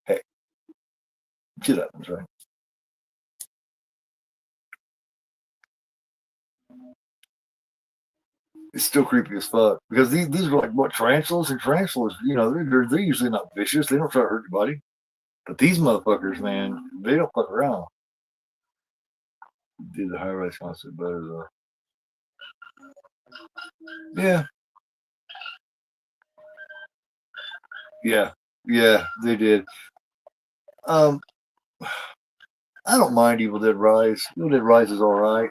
hey, shit happens, right? It's still creepy as fuck because these are like what tarantulas, and tarantulas, they're usually not vicious. They don't try to hurt your body, but these motherfuckers, man, they don't fuck around. Did the high rise concept better though? Yeah, yeah, they did. Um, I don't mind Evil Dead Rise. Evil Dead Rise is all right.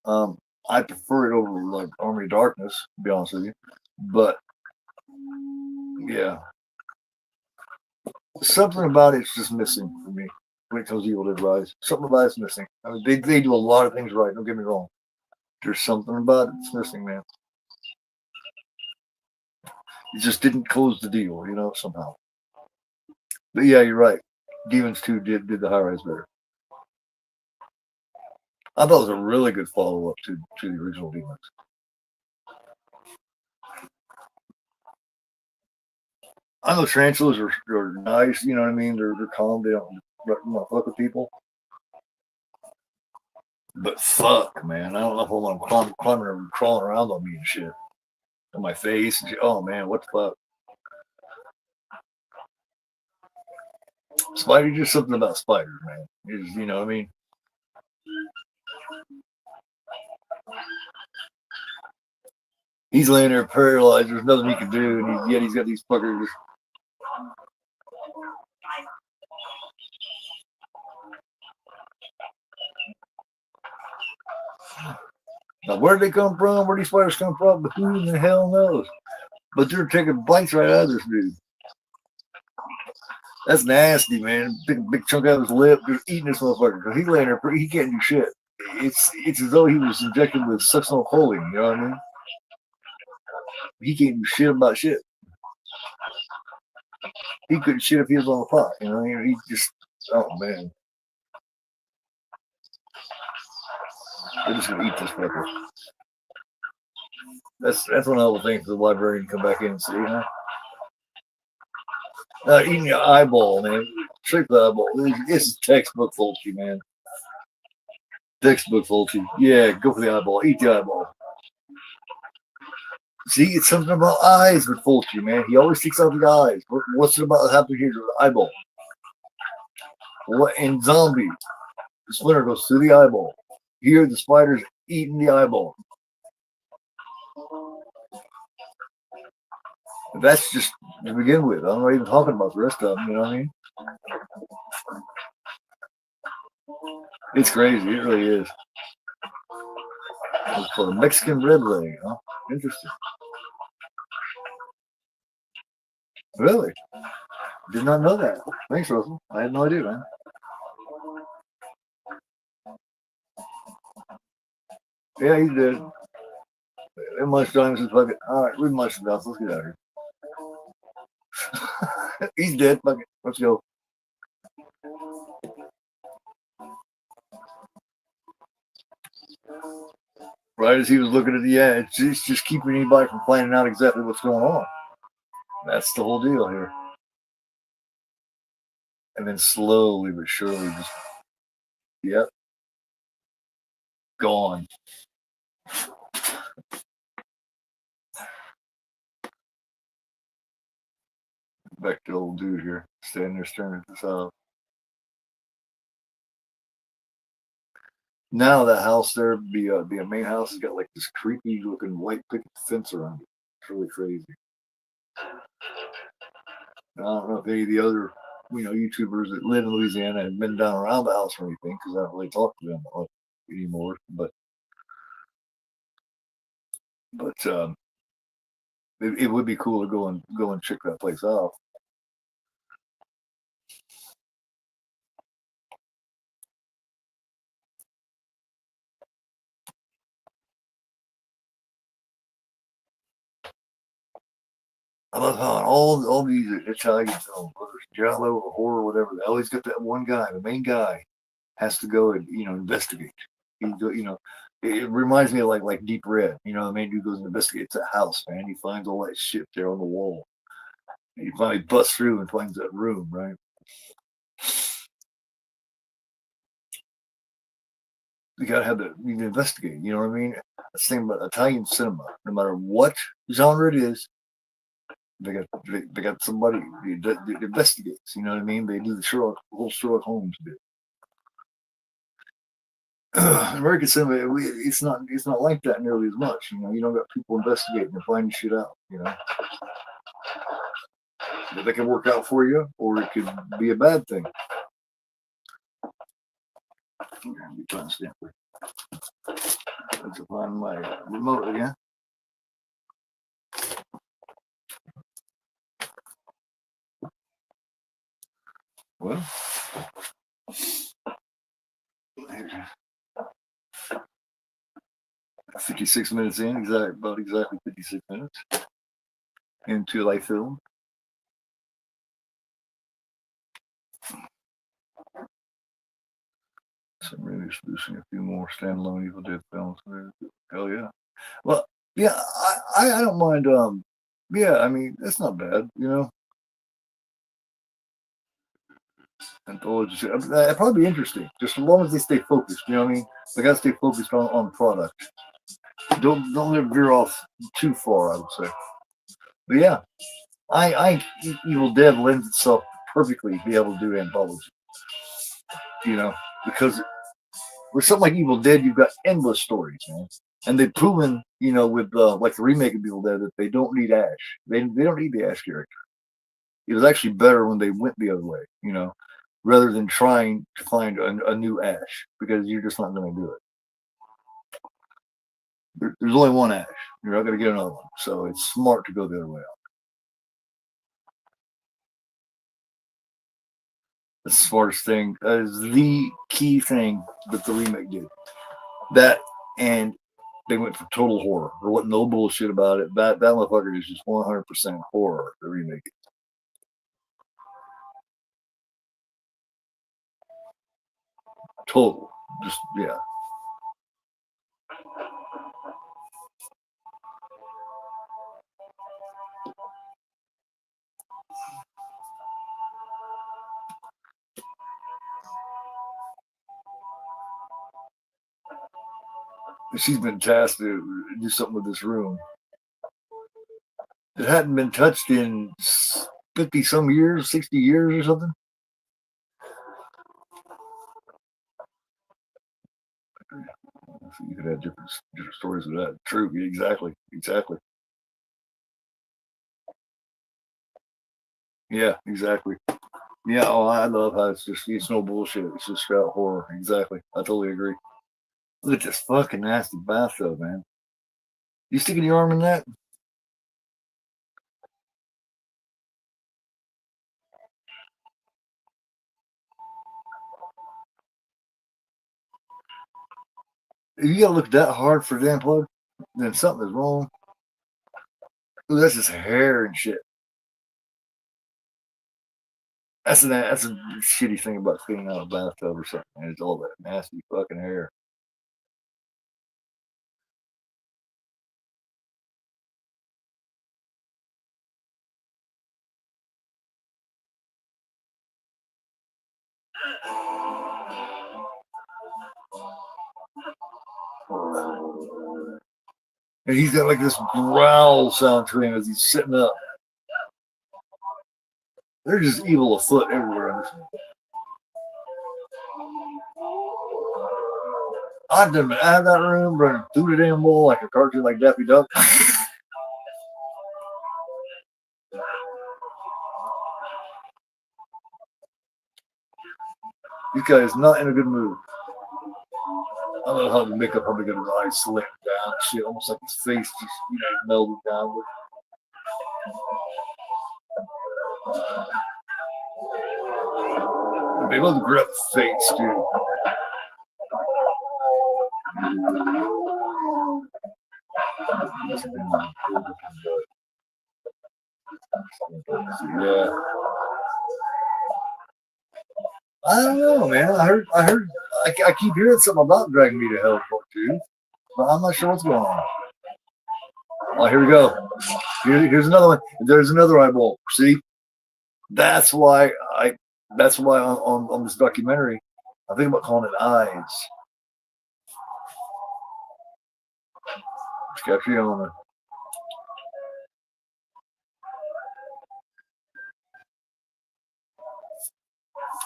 Um, I prefer it over like Army of Darkness, to be honest with you. But yeah, something about it's just missing for me when it comes to Evil Dead Rise. Something about it's missing. I mean, they do a lot of things right. Don't get me wrong. There's something about it that's missing, man. It just didn't close the deal, somehow. But yeah, you're right. Demons 2 did the high rise better. I thought it was a really good follow up to the original Demons. I know tarantulas are nice, you know what I mean? They're calm, they don't fuck with people. But fuck, man, I don't know if I want them climbing or crawling around on me and shit. On my face. And shit. Oh man, what the fuck? Spider, just something about spiders, man. You know what I mean? He's laying there paralyzed. There's nothing he can do, and yet he's got these fuckers. Now, where did they come from? Where these spiders come from? Who in the hell knows? But they're taking bites right out of this dude. That's nasty, man. Big chunk out of his lip, just eating this motherfucker. Cause he's laying there, he can't do shit. It's as though he was injected with succinylcholine. You know what I mean? He can't do shit about shit. He couldn't shit if he was on the pot. You know what I mean? He just, oh man, they're just gonna eat this fucker. That's one hell of a thing for the librarian to come back in and see, huh? Eating your eyeball, man. Straight to the eyeball. This is textbook Fulci, man. Textbook Fulci. Yeah, go for the eyeball. Eat the eyeball. See, it's something about eyes with Fulci, man. He always takes out the eyes. What's it about happening here to the eyeball? What in Zombie? The splinter goes through the eyeball. Here, the spider's eating the eyeball. That's just to begin with. I'm not even talking about the rest of them. You know what I mean? It's crazy. It really is. It's called a Mexican red leg, huh? Interesting. Really? Did not know that. Thanks, Russell. I had no idea, man. Yeah, he did. That much time since fucking. All right, we've much enough. Let's get out of here. He's dead. Fuck it. Let's go. Right as he was looking at the edge, it's just keeping anybody from finding out exactly what's going on. That's the whole deal here. And then slowly but surely, just yep, gone. Back to the old dude here, standing there staring at this house. Now that house there, the main house has got like this creepy looking white picket fence around it. It's really crazy. I don't know if any of the other, YouTubers that live in Louisiana have been down around the house or anything because I don't really talk to them anymore. But it would be cool to go and check that place out. I love how all these Italian films, whether it's Giallo or horror or whatever, they always got that one guy, the main guy, has to go and investigate. It reminds me of like Deep Red. The main dude goes and investigates that house, man. He finds all that shit there on the wall. And he finally busts through and finds that room, right? You gotta have the you investigate. You know what I mean? That's the thing about Italian cinema. No matter what genre it is, they got somebody that investigates. You know what I mean? They do the whole Sherlock Holmes bit. American cinema, it's not like that nearly as much. You know, you don't got people investigating and finding shit out. You know, but they can work out for you, or it could be a bad thing. Be trying to stand for. Let's find my remote again. Well, 56 minutes in, about exactly 56 minutes into live film. So I'm really introducing a few more standalone Evil Dead films. Hell yeah. Well, yeah, I don't mind. Yeah, I mean that's not bad, you know. Anthology, that'd probably be interesting, just as long as they stay focused. You know what I mean? They gotta stay focused on product. Don't let it veer off too far. I would say. But yeah, I Evil Dead lends itself perfectly to be able to do anthology. You know, because with something like Evil Dead, you've got endless stories, man. And they've proven, you know, with like the remake of Evil Dead, that they don't need Ash. They don't need the Ash character. It was actually better when they went the other way, you know, rather than trying to find a new Ash, because you're just not going to do it. There's only one Ash. You're not going to get another one. So it's smart to go the other way out. As far as thing as the key thing that the remake did. That, and they went for total horror. There wasn't no bullshit about it. That motherfucker is just 100% horror. The remake. Total. Just yeah. She's been tasked to do something with this room. It hadn't been touched in 50 some years, 60 years or something. You could have different stories of that. True, exactly. Yeah, exactly. Yeah, oh, I love how it's no bullshit. It's just straight out horror. Exactly. I totally agree. Look at this fucking nasty bathtub, man. You sticking your arm in that? If you gotta look that hard for a damn plug, then something is wrong. Ooh, that's just hair and shit. That's a shitty thing about cleaning out a bathtub or something. Man. It's all that nasty fucking hair. And he's got like this growl sound to him as he's sitting up. They're just evil afoot everywhere in this one. I've done out of that room running through the damn wall like a cartoon like Daffy Duck. This guy is not in a good mood. I don't know how the makeup probably got his eyes slicked down and shit, almost like his face just, you know, melted down. They love to grab the face, dude. Yeah. I don't know, man. I keep hearing something about Dragging Me to Hell Part 2, but I'm not sure what's going on. Oh, here we go. Here's another one. There's another eyeball. See? That's why that's why on this documentary, I think about calling it Eyes. Catriona.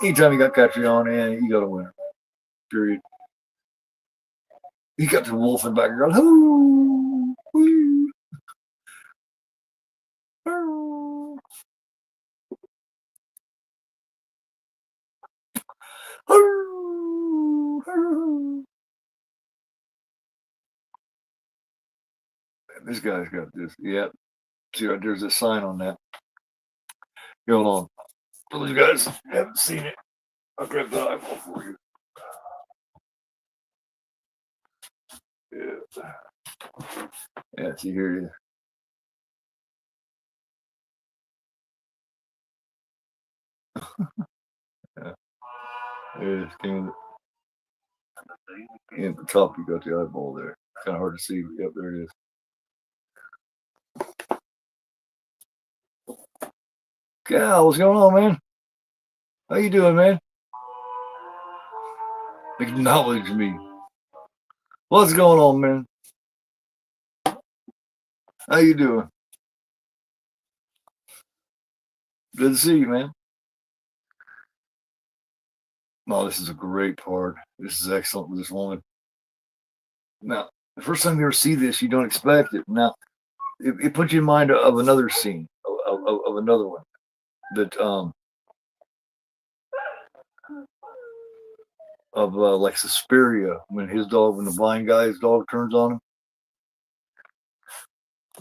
Anytime you got Catriona in, you got a winner. Period. He got the wolf in the background. Hoo, woo, hoo, hoo, hoo. This guy's got this. Yep. See, right there's a sign on that. Hold on. For those guys haven't seen it, I'll grab the eyeball for you. Yeah. Yeah, see here it is. Yeah. There's kind at the top you got the eyeball there. Kind of hard to see, but yep, there it is. Cal, what's going on, man? How you doing, man? Acknowledge me. What's going on, man? How you doing? Good to see you, man. Oh, this is a great part. This is excellent with this woman. Now, the first time you ever see this, you don't expect it. Now, it puts you in mind of another scene, of another one that of like Suspiria when the blind guy's dog turns on him.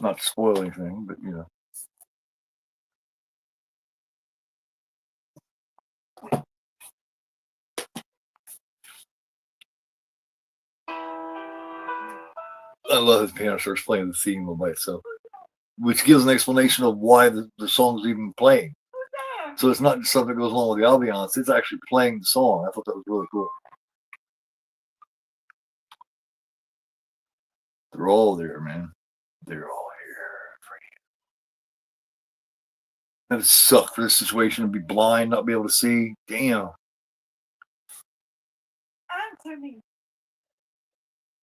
Not to spoil anything, but you know. I love his piano starts playing the theme all by itself, which gives an explanation of why the song's even playing. So it's not just something that goes along with the ambiance; it's actually playing the song. I thought that was really cool. They're all there, man. They're all here for you. That would suck for this situation to be blind, not be able to see. Damn. Answer me.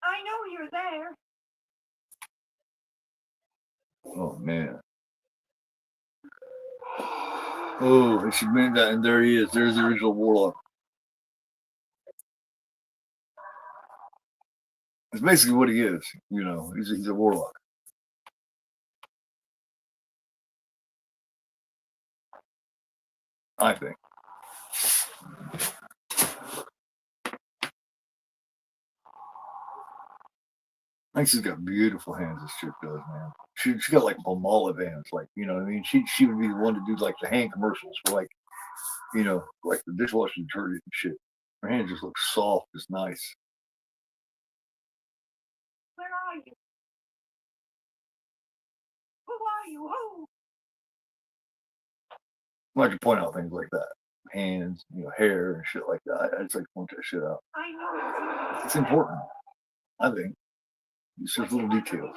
I know you're there. Oh man. Oh, and she made that, and there he is. There's the original warlock. It's basically what he is. You know, he's a warlock. I think. I think she's got beautiful hands. This chick does, man. She got like olive hands, like you know what I mean. She would be the one to do like the hand commercials for like you know like the dishwashing detergent and shit. Her hands just look soft, just nice. Where are you? Who are you? Who? I like to point out things like that, hands, you know, hair and shit like that. I just like to point that shit out. I know. It's important, I think. It's just little details.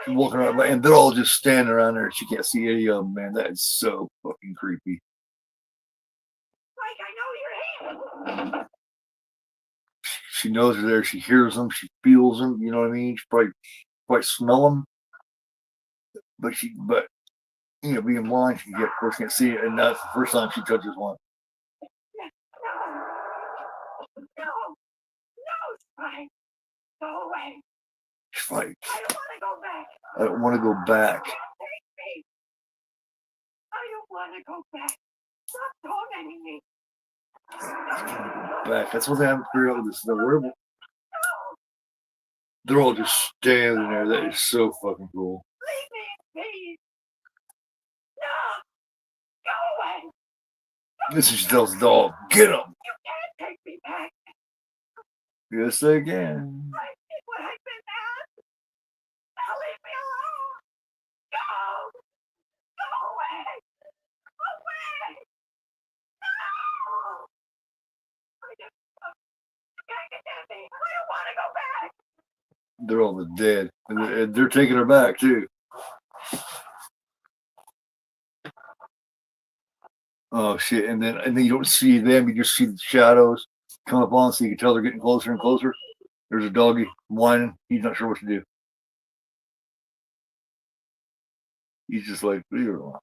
She's walking around, and they're all just standing around there. She can't see any of them, man. That is so fucking creepy. Like I know you're here. She knows they're there. She hears them. She feels them. You know what I mean? She probably smell them. But you know, being blind, she of course can't see it, and that's the first time she touches one. No, Spike. Go away. Spike. I don't want to go back. I don't want to go back. Take me. I don't want to go back. Stop tormenting me. Back. That's what they haven't figured out with this. They're all just standing there. That is so fucking cool. Leave me, please. No. Go away. This is she tells the dog, get him. You can't take me back. Yes, they can. I did what I've been asked. Now leave me alone. Go. Go away. Away. No. You can't get at me. I don't want to go back. They're all dead. And they're taking her back, too. Oh, shit. And then you don't see them. You just see the shadows come up on, so you can tell they're getting closer and closer. There's a doggy whining. He's not sure what to do. He's just like, leave her alone.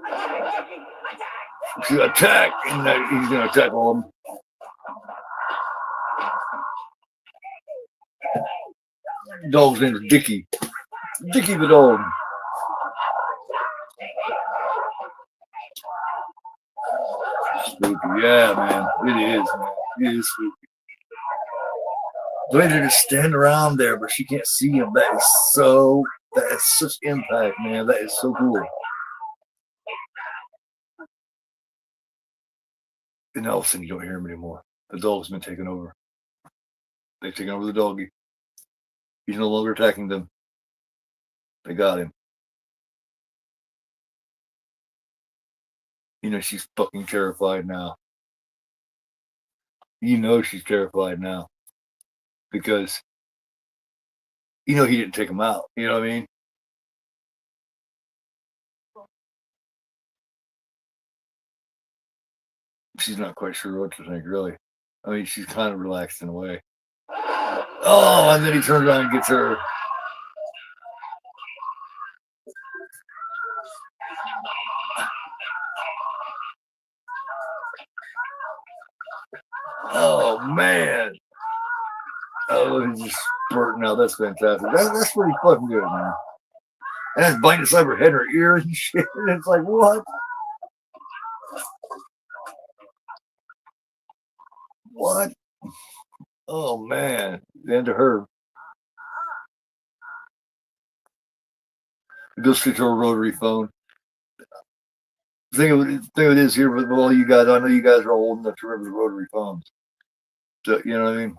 Attack. Attack! And he's going to attack all of them. Dog's name is Dickie. Dickie the dog. Spooky, yeah, man. It is, man. It is spooky. The way they just stand around there, but she can't see him. That is such impact, man. That is so cool. And all of a sudden, you don't hear him anymore. The dog's been taken over. They've taken over the doggy. He's no longer attacking them. They got him. You know, she's fucking terrified now. You know she's terrified now. Because, you know, he didn't take him out. You know what I mean? She's not quite sure what to think, really. I mean, she's kind of relaxed in a way. Oh, and then he turns around and gets her. Oh, man. Oh, he's just spurting out. That's fantastic. That's pretty fucking good, man. And that's biting inside her head, her ear and shit. And it's like, what? What? Oh, man. Then to her. It goes straight to her rotary phone. The thing of it is here with all you guys, I know you guys are old enough to remember the rotary phones. So, you know what I mean?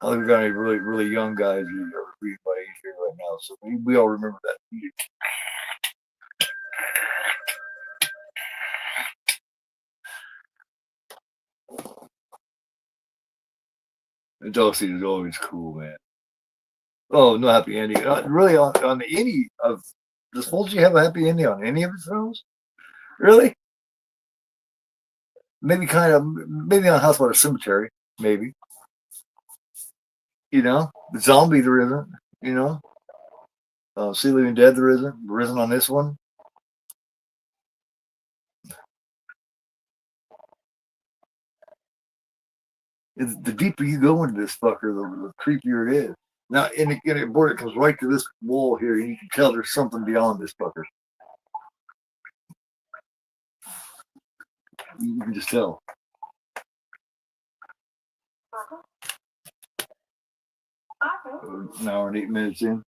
I think we've got any really, really young guys who are reading my age here right now. So we all remember that. The dog scene is always cool, man. Oh, no happy ending. Really, on any of the Folds, you have a happy ending on any of the films? Really? Maybe on House by the Cemetery, maybe. You know, the Zombie there isn't. You know, See Living Dead there isn't. There isn't on this one. The deeper you go into this fucker, the creepier it is. Now, and it comes right to this wall here, and you can tell there's something beyond this fucker. You can just tell. An hour and 8 minutes in.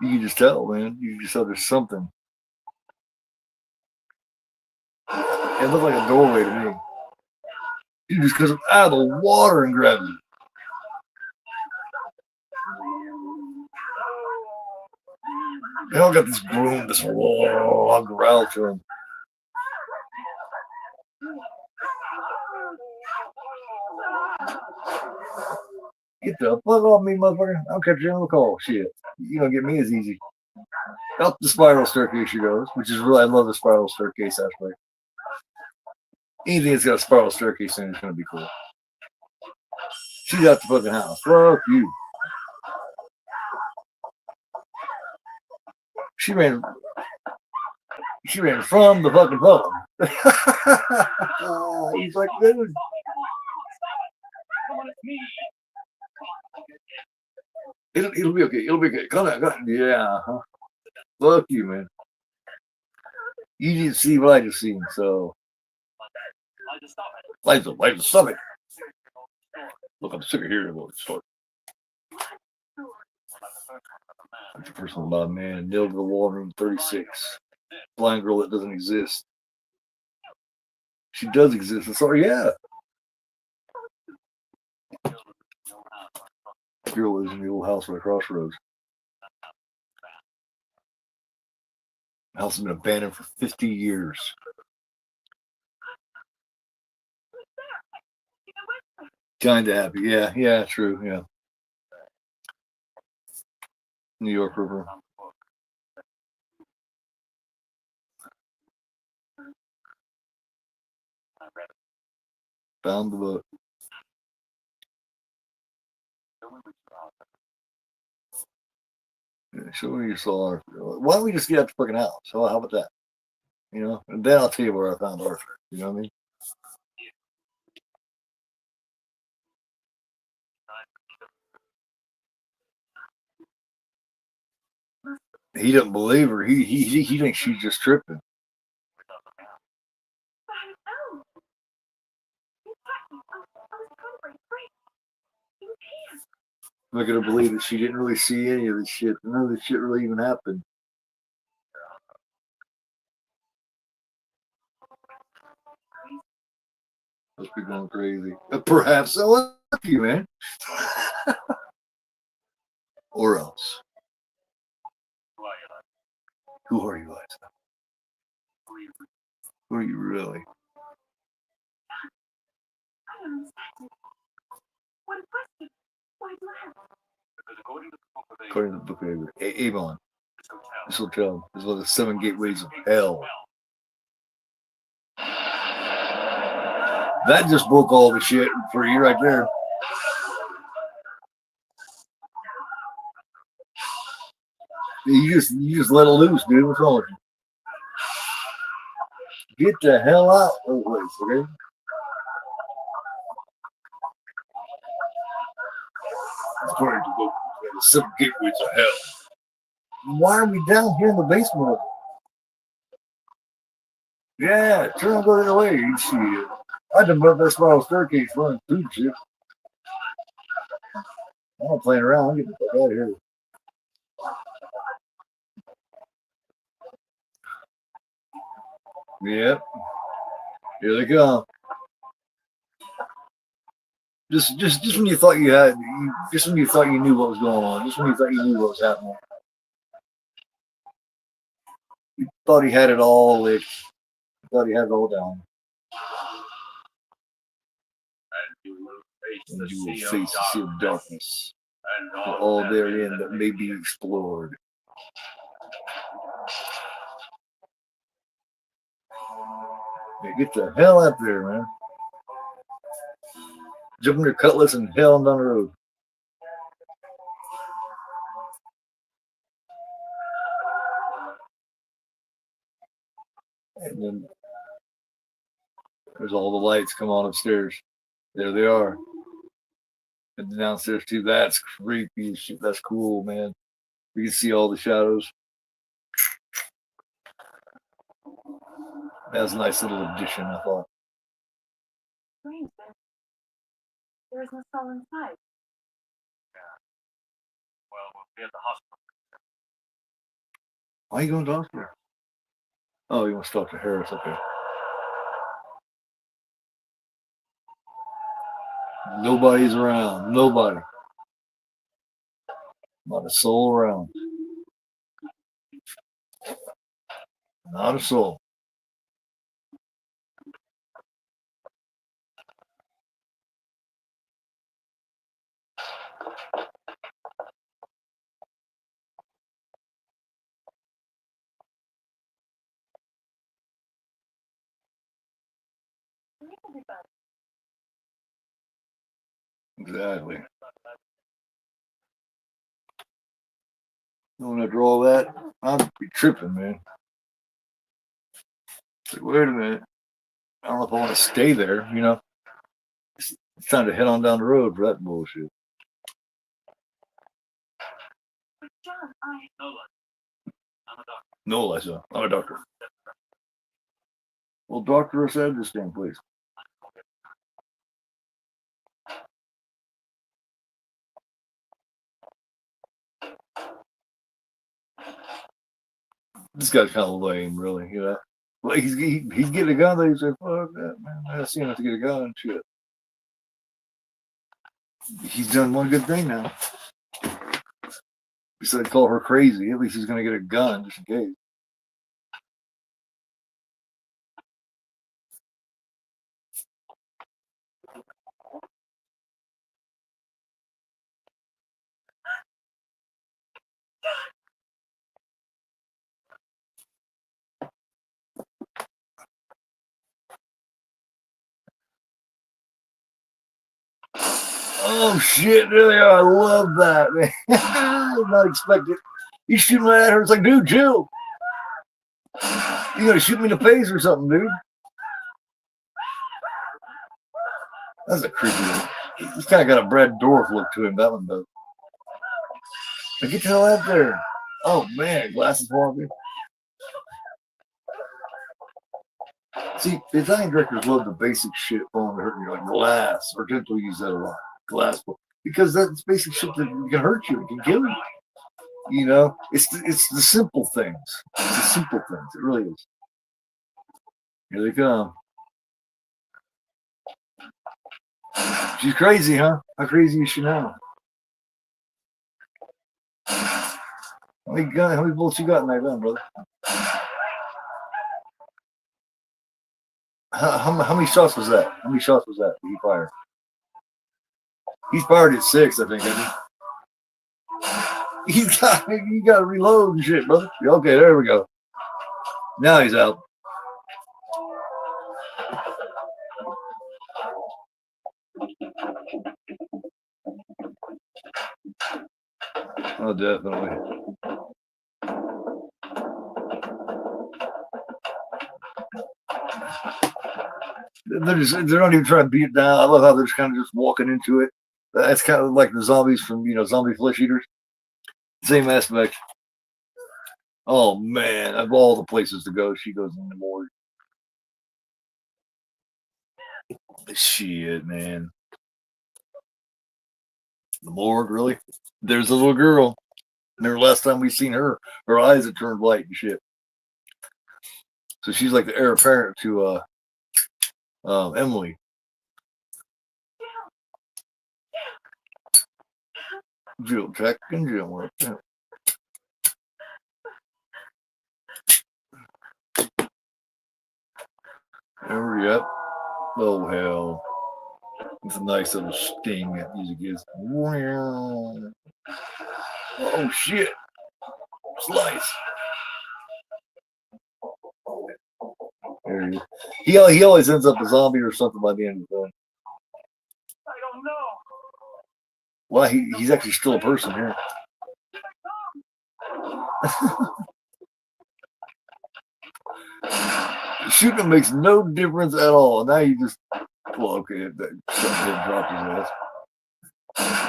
You can just tell, man. You can just tell there's something. It looked like a doorway to me. He just comes out of the water and grabs it. They all got this groan, this growl to them. Get the fuck off me, motherfucker. I'll catch you on the call. Shit. You don't get me as easy. Up the spiral staircase she goes, which is really, I love the spiral staircase actually. Anything that's got a spiral staircase in it is going to be cool. She's out the fucking house. Fuck you. She ran from the fucking phone. He's like, dude. It'll be okay. It'll be okay. Come on. Yeah. Huh? Fuck you, man. You didn't see what I just seen, so. Lights up, stop it. Look, I'm sick of hearing about this. That's a personal about man. Nailed to the wall in room 36. Blind girl that doesn't exist. She does exist. So yeah. Girl lives in the old house by the crossroads. The house has been abandoned for 50 years. Kinda happy. Yeah, true. Yeah. New York River. Found the book. Yeah, show me you saw her. Why don't we just get out the fucking house? So how about that? You know, and then I'll tell you where I found Arthur. You know what I mean? He doesn't believe her. He thinks she's just tripping. But I know. In fact, I was probably afraid. You can't. I'm not gonna believe that she didn't really see any of this shit. None of this shit really even happened. Must be going crazy. Perhaps I love you, man. Or else. Who are you, Liza? Who are you really? I don't understand it. What a question. Why do I have it? According to the book of Avon, this hotel is one of the 7 gateways of hell. That just broke all the shit for you right there. You just let it loose, dude. What's wrong with you? Get the hell out of the place, okay? According to the book, the 7 gateways of hell. Why are we down here in the basement? Yeah, turn and go the other way. You see it. I done built that spiral staircase running through shit. I'm not playing around. I'm getting the fuck out of here. Yep. Here they come. Just when you thought you had, just when you thought you knew what was going on, just when you thought you knew what was happening, you thought he had it all licked. You thought he had it all down. And you will face the sea of darkness, and all therein that may be explored. Yeah, get the hell out there, man. Jumping your cutlass and hell down the road. And then there's all the lights come on upstairs. There they are. And then downstairs too. That's creepy shit. That's cool, man. We can see all the shadows. That was a nice little addition, I thought. Strange, then. There is no soul inside. Well, we'll be at the hospital. Why are you going to the hospital? Oh, you want to talk to Harris? Okay. Nobody's around. Nobody. Not a soul around. Not a soul. Everybody. Exactly. Going after all that, I'd be tripping, man. It's like, wait a minute. I don't know if I want to stay there, you know. It's time to head on down the road for that bullshit. But John, I. No, I'm a doctor. No, Liza, I'm a doctor. Well, doctor said this thing, please. This guy's kind of lame, really, you know. Like he's getting a gun, he's like, fuck that, man. I see enough to get a gun and shit. He's done one good thing now. Besides call her crazy, at least he's gonna get a gun just in case. Oh shit, there they are. I love that, man. I did not expect it. He's shooting right at her. It's like, dude, chill. You gonna shoot me in the face or something, dude? That's a creepy one. He's kind of got a Brad Dorff look to him, that one does. Now get the hell out there. Oh man, glasses walking. See, the Italian directors love the basic shit on hurt you, like glass. Argento use that a lot. Glass, because that's basic shit that can hurt you, it can kill you. You know, it's the simple things. It's the simple things. It really is. Here they come. She's crazy, huh? How crazy is she now? How many bullets you got in that gun, brother? How many shots was that? How many shots was that he fired? He's fired at 6, I think, hasn't he? You got to reload and shit, brother. Okay, there we go. Now he's out. Oh, definitely. They're not even trying to beat it down. I love how they're just kind of just walking into it. That's kind of like the zombies from, zombie flesh eaters. Same aspect. Oh man, of all the places to go, she goes in the morgue. Shit, man. The morgue, really? There's a little girl. Remember last time we seen her, her eyes had turned white and shit. So she's like the heir apparent to Emily. Jill check and Jill work. Hurry up. Oh hell. It's a nice little sting that music is. Oh shit. Slice. There he is. He always ends up a zombie or something by the end of the film. I don't know. Well, he's actually still a person here. Shooting him makes no difference at all. Now you just, well, okay, that head dropped his ass.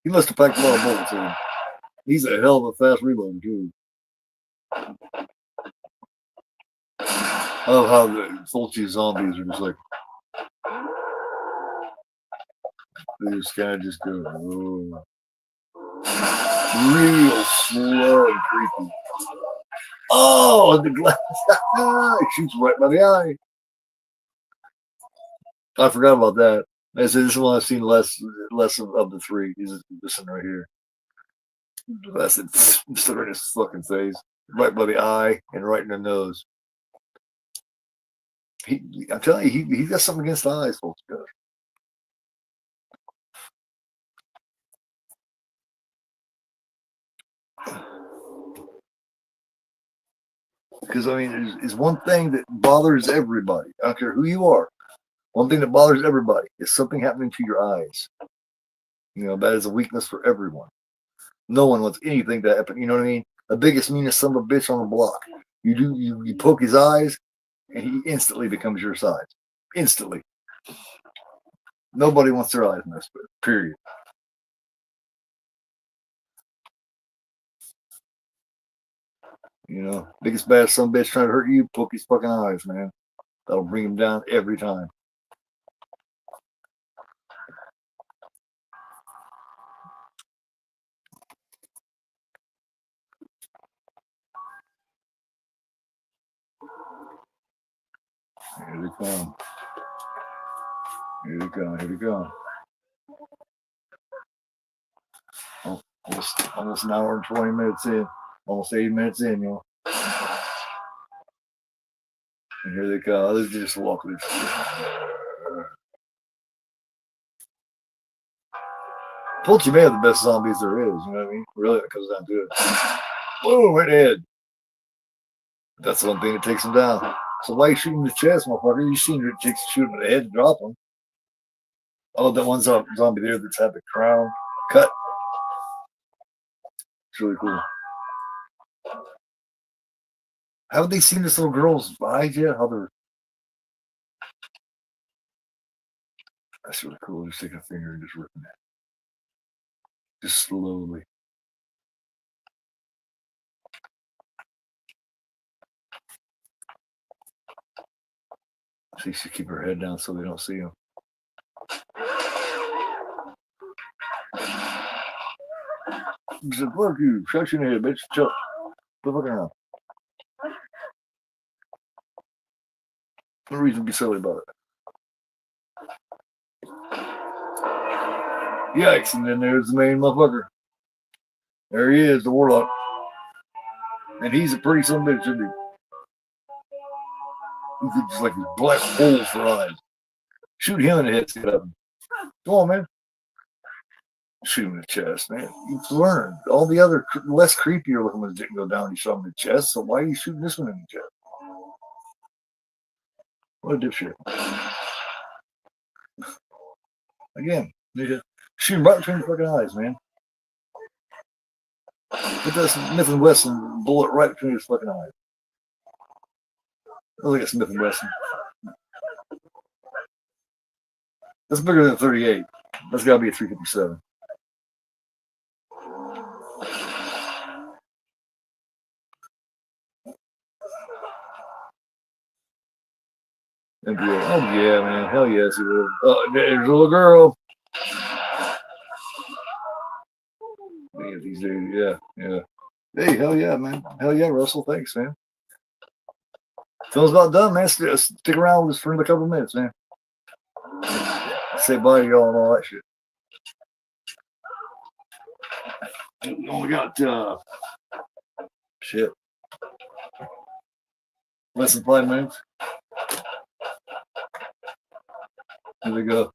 He must have packed a lot of bullets in. He's a hell of a fast reload too. I love how the Fulci zombies are just like, they just kind of just go, oh. Real slow and creepy. Oh, the glass. It shoots right by the eye. I forgot about that. I said this is one I've seen less of the 3. He's this one right here. I said, just right in his fucking face, right by the eye and right in the nose. I'm telling you, he got something against the eyes, folks. Because I mean, it's one thing that bothers everybody. I don't care who you are. One thing that bothers everybody is something happening to your eyes. That is a weakness for everyone. No one wants anything to happen. You know what I mean? The biggest, meanest son of a bitch on the block. You poke his eyes, and he instantly becomes your size. Instantly. Nobody wants their eyes messed with. Period. Biggest bad son of a bitch trying to hurt you, poke his fucking eyes, man. That'll bring him down every time. Here they come. Here they come. Here they come. Oh, almost an hour and 20 minutes in. Almost 80 minutes in, And here they come. Let's just walk this. Fulci may have the best zombies there is. You know what I mean? Really, it comes down to it. Boom, right head. That's the one thing that takes him down. So why you shooting the chest, motherfucker? You seen your chicks shoot him in the head and drop him. Oh, that one zombie there that's had the crown cut. It's really cool. Haven't they seen this little girl's eyes yet? That's really cool. Just take a finger and just rip it. Just slowly. She should keep her head down so they don't see him. He said, fuck you, shut your head, bitch. Shut. Quit fucking around. No reason to be silly about it. Yikes, and then there's the main motherfucker. There he is, the warlock. And he's a pretty son of a bitch, isn't he? He's just like this black hole for eyes. Shoot him in the head, get up. Come on, man. Shoot him in the chest, man. You've learned. All the other less creepier looking ones didn't go down. You shot him in the chest, so why are you shooting this one in the chest? What a dipshit. Again, nigga, shoot him right between the fucking eyes, man. Put that Smith & Wesson bullet right between his fucking eyes. Look at Smith & Wesson. That's bigger than a 38. That's got to be a 357. NBA. Oh yeah, man. Hell yes, he will. Oh, there's a little girl. Look at these dudes. Yeah, yeah. Hey, hell yeah, man. Hell yeah, Russell. Thanks, man. Film's about done, man. Stick around with us for another couple of minutes, man. Say bye to y'all and all that shit. We only got shit. Less than 5 minutes. Here we go.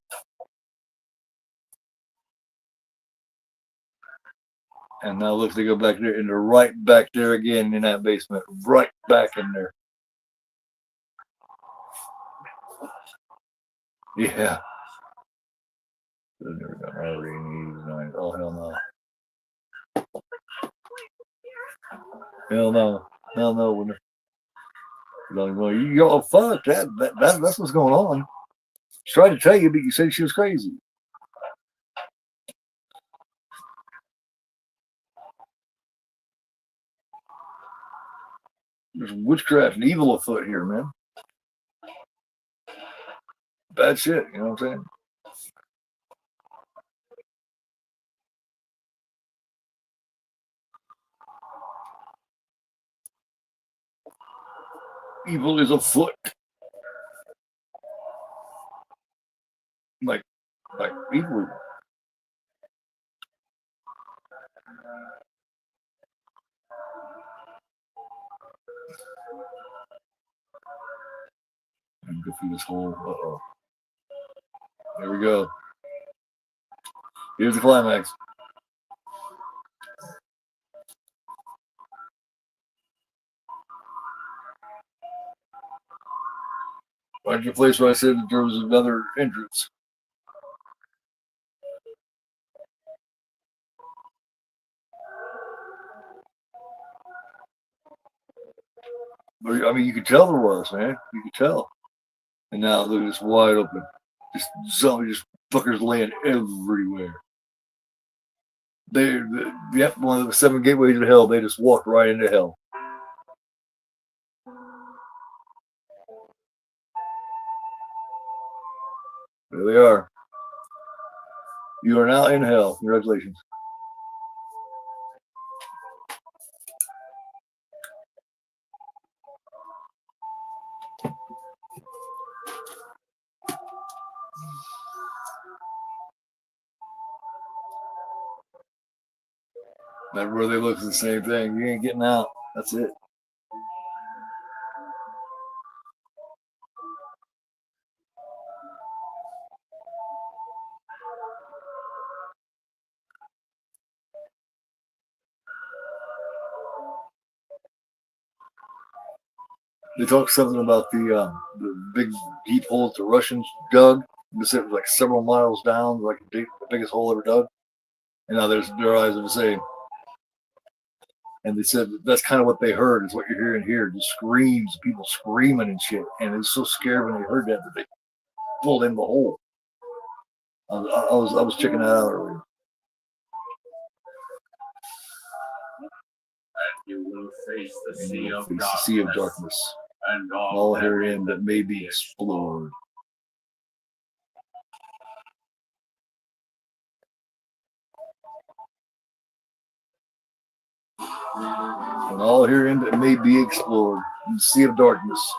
And now look, they go back there, and they're right back there again in that basement. Right back in there. Yeah. Never got nice. Oh, hell no. Hell no. Hell no. You go, fuck, that's what's going on. She tried to tell you, but you said she was crazy. There's witchcraft and evil afoot here, man. Bad shit, you know what I'm saying? Evil is afoot. Like evil. And go through this whole. Uh-oh. There we go. Here's the climax. Right to the place where I said that there was another entrance. But, I mean, you could tell there was, man. You could tell. And now look, it's wide open. Just zombie, just fuckers laying everywhere. Yep, one of the 7 gateways to hell. They just walked right into hell. There they are. You are now in hell. Congratulations. Everywhere they look, it's the same thing. You ain't getting out. That's it. They talked something about the big deep hole that the Russians dug. They said it was like several miles down, like the biggest hole ever dug. And now their eyes are the same. And they said that's kind of what they heard, is what you're hearing here. The screams, people screaming and shit. And it was so scared when they heard that they pulled in the hole. I was checking that out earlier. You will face the sea of darkness. and all herein that may be explored. And all herein that may be explored in the sea of darkness.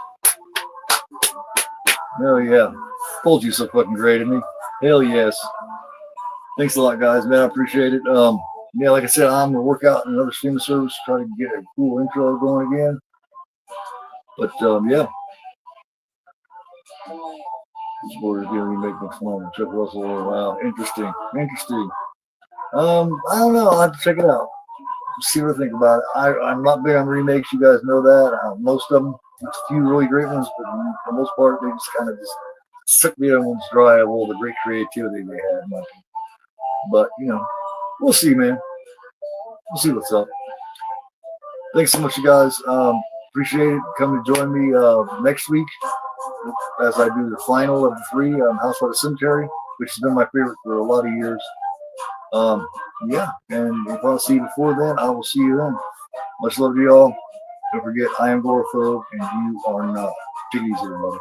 Hell yeah. Told you so fucking great of me. Hell yes. Thanks a lot, guys, man. I appreciate it. Yeah, like I said, I'm gonna work out in another streaming service, try to get a cool intro going again. But yeah. This board is gonna be making fun. Chuck Russell. Wow, interesting. Interesting. I don't know. I'll have to check it out. See what I think about it. I'm not big on remakes. You guys know that. Most of them, there's a few really great ones, but for the most part, they just kind of just suck the other ones dry of all the great creativity they had. But you know, we'll see, man. We'll see what's up. Thanks so much, you guys. Appreciate it. Come to join me next week as I do the final of the 3 House by the Cemetery, which has been my favorite for a lot of years. Yeah, and if I'll see you before then, I will see you then. Much love to y'all. Don't forget, I am Agoraphobe, and you are not. Take it easy, everybody.